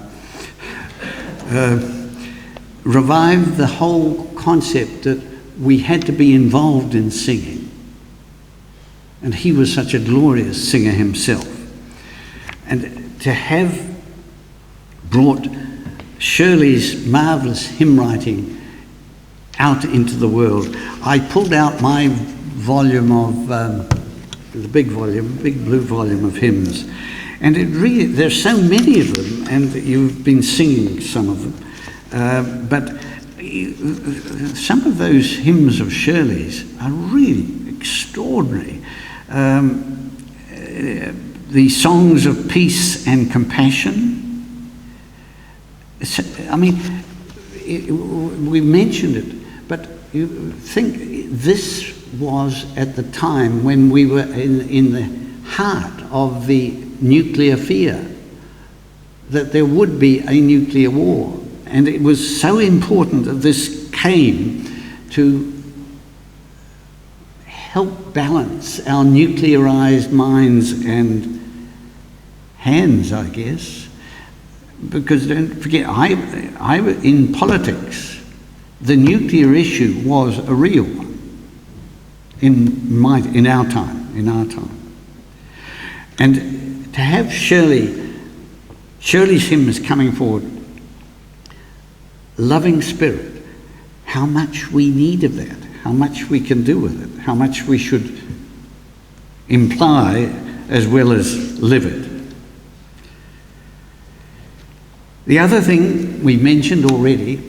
F: revived the whole concept that we had to be involved in singing. And he was such a glorious singer himself. And to have brought Shirley's marvellous hymn writing out into the world, I pulled out my volume of, the big blue volume of hymns. And it really, there's so many of them, and you've been singing some of them, but some of those hymns of Shirley's are really extraordinary. The songs of peace and compassion. I mean, we mentioned it, but you think this was at the time when we were in the heart of the nuclear fear, that there would be a nuclear war. And it was so important that this came to help balance our nuclearized minds and hands, I guess. Because don't forget, I in politics, the nuclear issue was a real one in our time. And to have Shirley's hymns coming forward, loving spirit, how much we need of that, how much we can do with it, how much we should imply as well as live it. The other thing we mentioned already,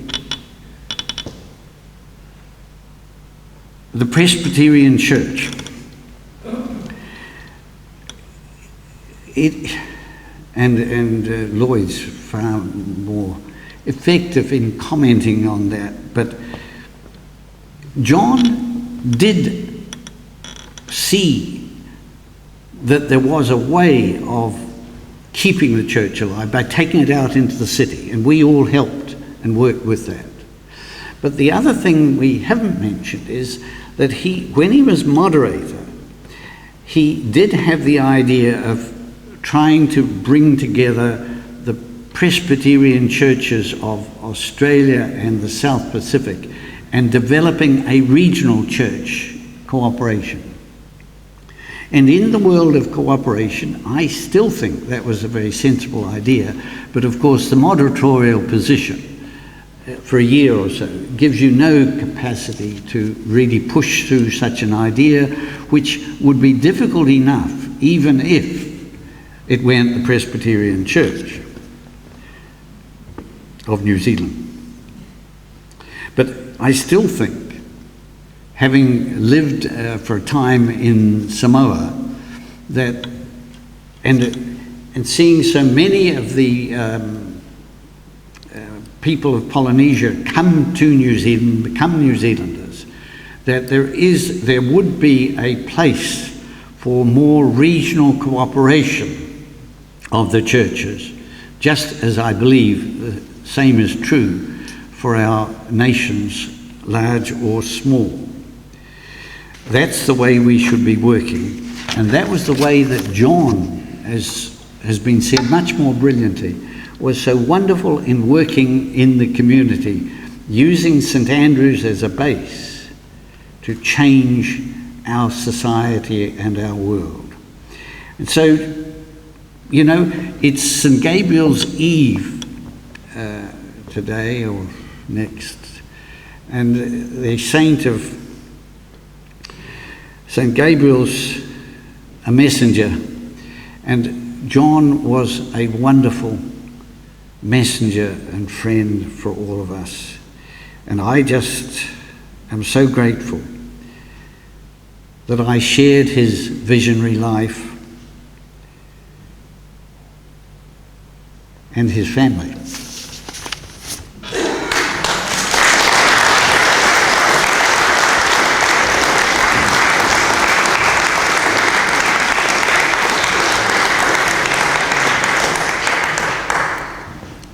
F: the Presbyterian Church. And Lloyd's far more effective in commenting on that, but John did see that there was a way of keeping the church alive by taking it out into the city, and we all helped and worked with that. But the other thing we haven't mentioned is that when he was moderator, he did have the idea of trying to bring together the Presbyterian churches of Australia and the South Pacific and developing a regional church cooperation. And in the world of cooperation, I still think that was a very sensible idea, but of course the moderatorial position for a year or so gives you no capacity to really push through such an idea, which would be difficult enough even if it went the Presbyterian Church of New Zealand. But I still think, having lived for a time in Samoa, that and seeing so many of the people of Polynesia come to New Zealand, become New Zealanders, that there would be a place for more regional cooperation of the churches, just as I believe the same is true for our nations, large or small. That's the way we should be working, and that was the way that John, as has been said much more brilliantly, was so wonderful in working in the community, using St Andrews as a base to change our society and our world. And so, you know, it's St Gabriel's Eve today or next, and the saint of St Gabriel's a messenger, and John was a wonderful messenger and friend for all of us. And I just am so grateful that I shared his visionary life and his family.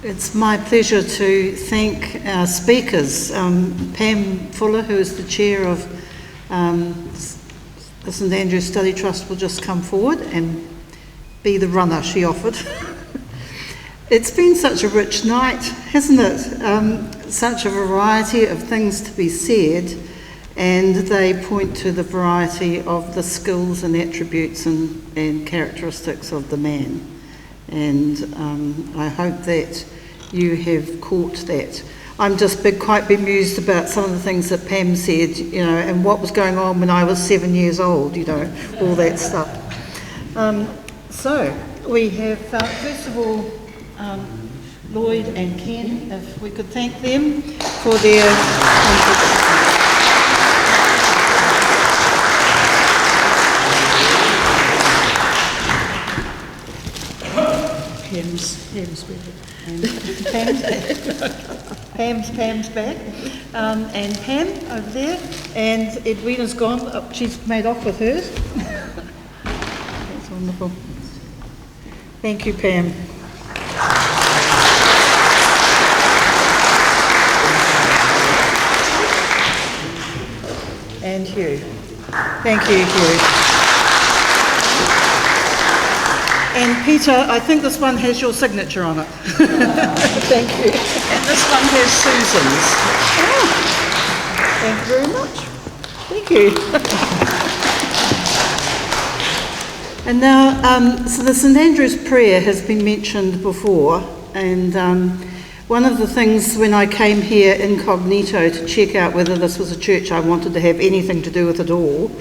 A: It's my pleasure to thank our speakers. Pam Fuller, who is the chair of the St Andrews Study Trust, will just come forward and be the runner she offered. It's been such a rich night, hasn't it? Such a variety of things to be said, and they point to the variety of the skills and attributes and characteristics of the man. And I hope that you have caught that. I'm just quite bemused about some of the things that Pam said, you know, and what was going on when I was 7 years old, you know, all that stuff. So we have, first of all, Lloyd and Ken, if we could thank them for their contribution. Pam's back, and Pam over there, and Edwina's gone. Oh, she's made off with hers. That's wonderful. Thank you, Pam. And Hugh. Thank you, Hugh. And Peter, I think this one has your signature on it. Thank you. And this one has Susan's. Oh, thank you very much. Thank you. And now, so the St Andrew's prayer has been mentioned before, and one of the things when I came here incognito to check out whether this was a church I wanted to have anything to do with at all,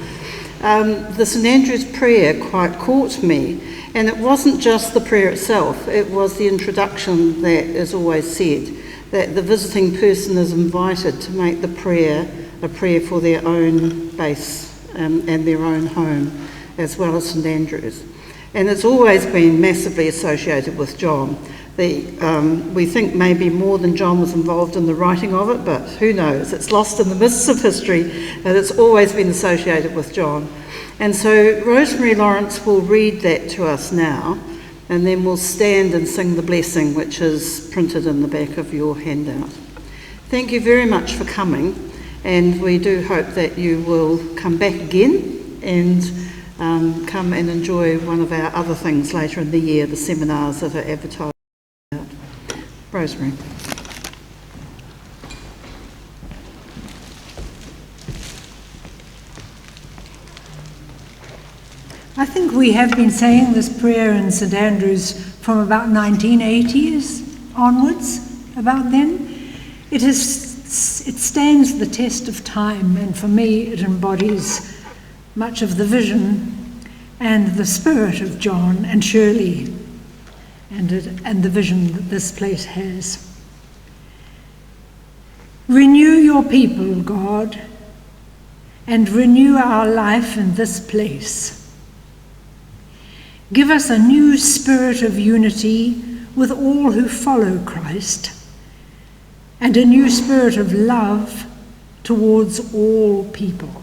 A: the St Andrew's prayer quite caught me. And it wasn't just the prayer itself, it was the introduction that is always said, that the visiting person is invited to make the prayer a prayer for their own base and their own home, as well as St Andrew's. And it's always been massively associated with John. We think maybe more than John was involved in the writing of it, but who knows? It's lost in the mists of history, but it's always been associated with John. And so Rosemary Lawrence will read that to us now, and then we'll stand and sing the blessing, which is printed in the back of your handout. Thank you very much for coming, and we do hope that you will come back again and come and enjoy one of our other things later in the year, the seminars that are advertised. Rosemary.
G: I think we have been saying this prayer in St Andrews from about 1980s onwards, about then. It stands the test of time, and for me it embodies much of the vision and the spirit of John and Shirley, and the vision that this place has. Renew your people, God, and renew our life in this place. Give us a new spirit of unity with all who follow Christ, and a new spirit of love towards all people.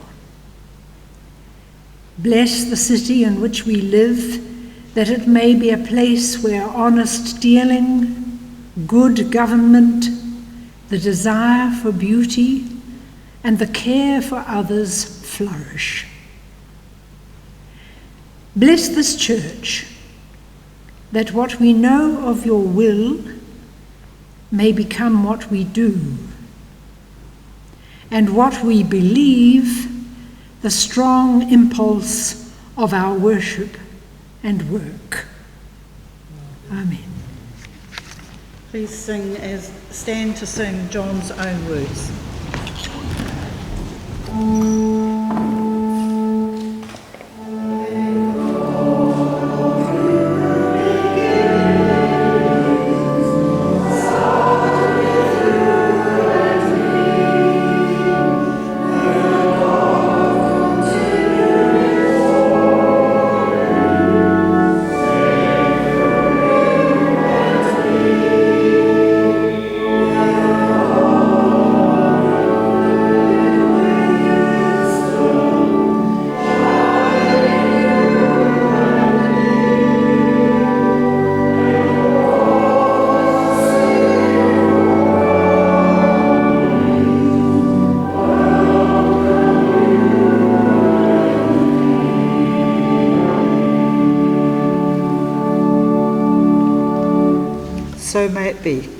G: Bless the city in which we live, that it may be a place where honest dealing, good government, the desire for beauty, and the care for others flourish. Bless this church, that what we know of your will may become what we do, and what we believe the strong impulse of our worship and work. Amen.
A: Please stand to sing John's own words. So may it be.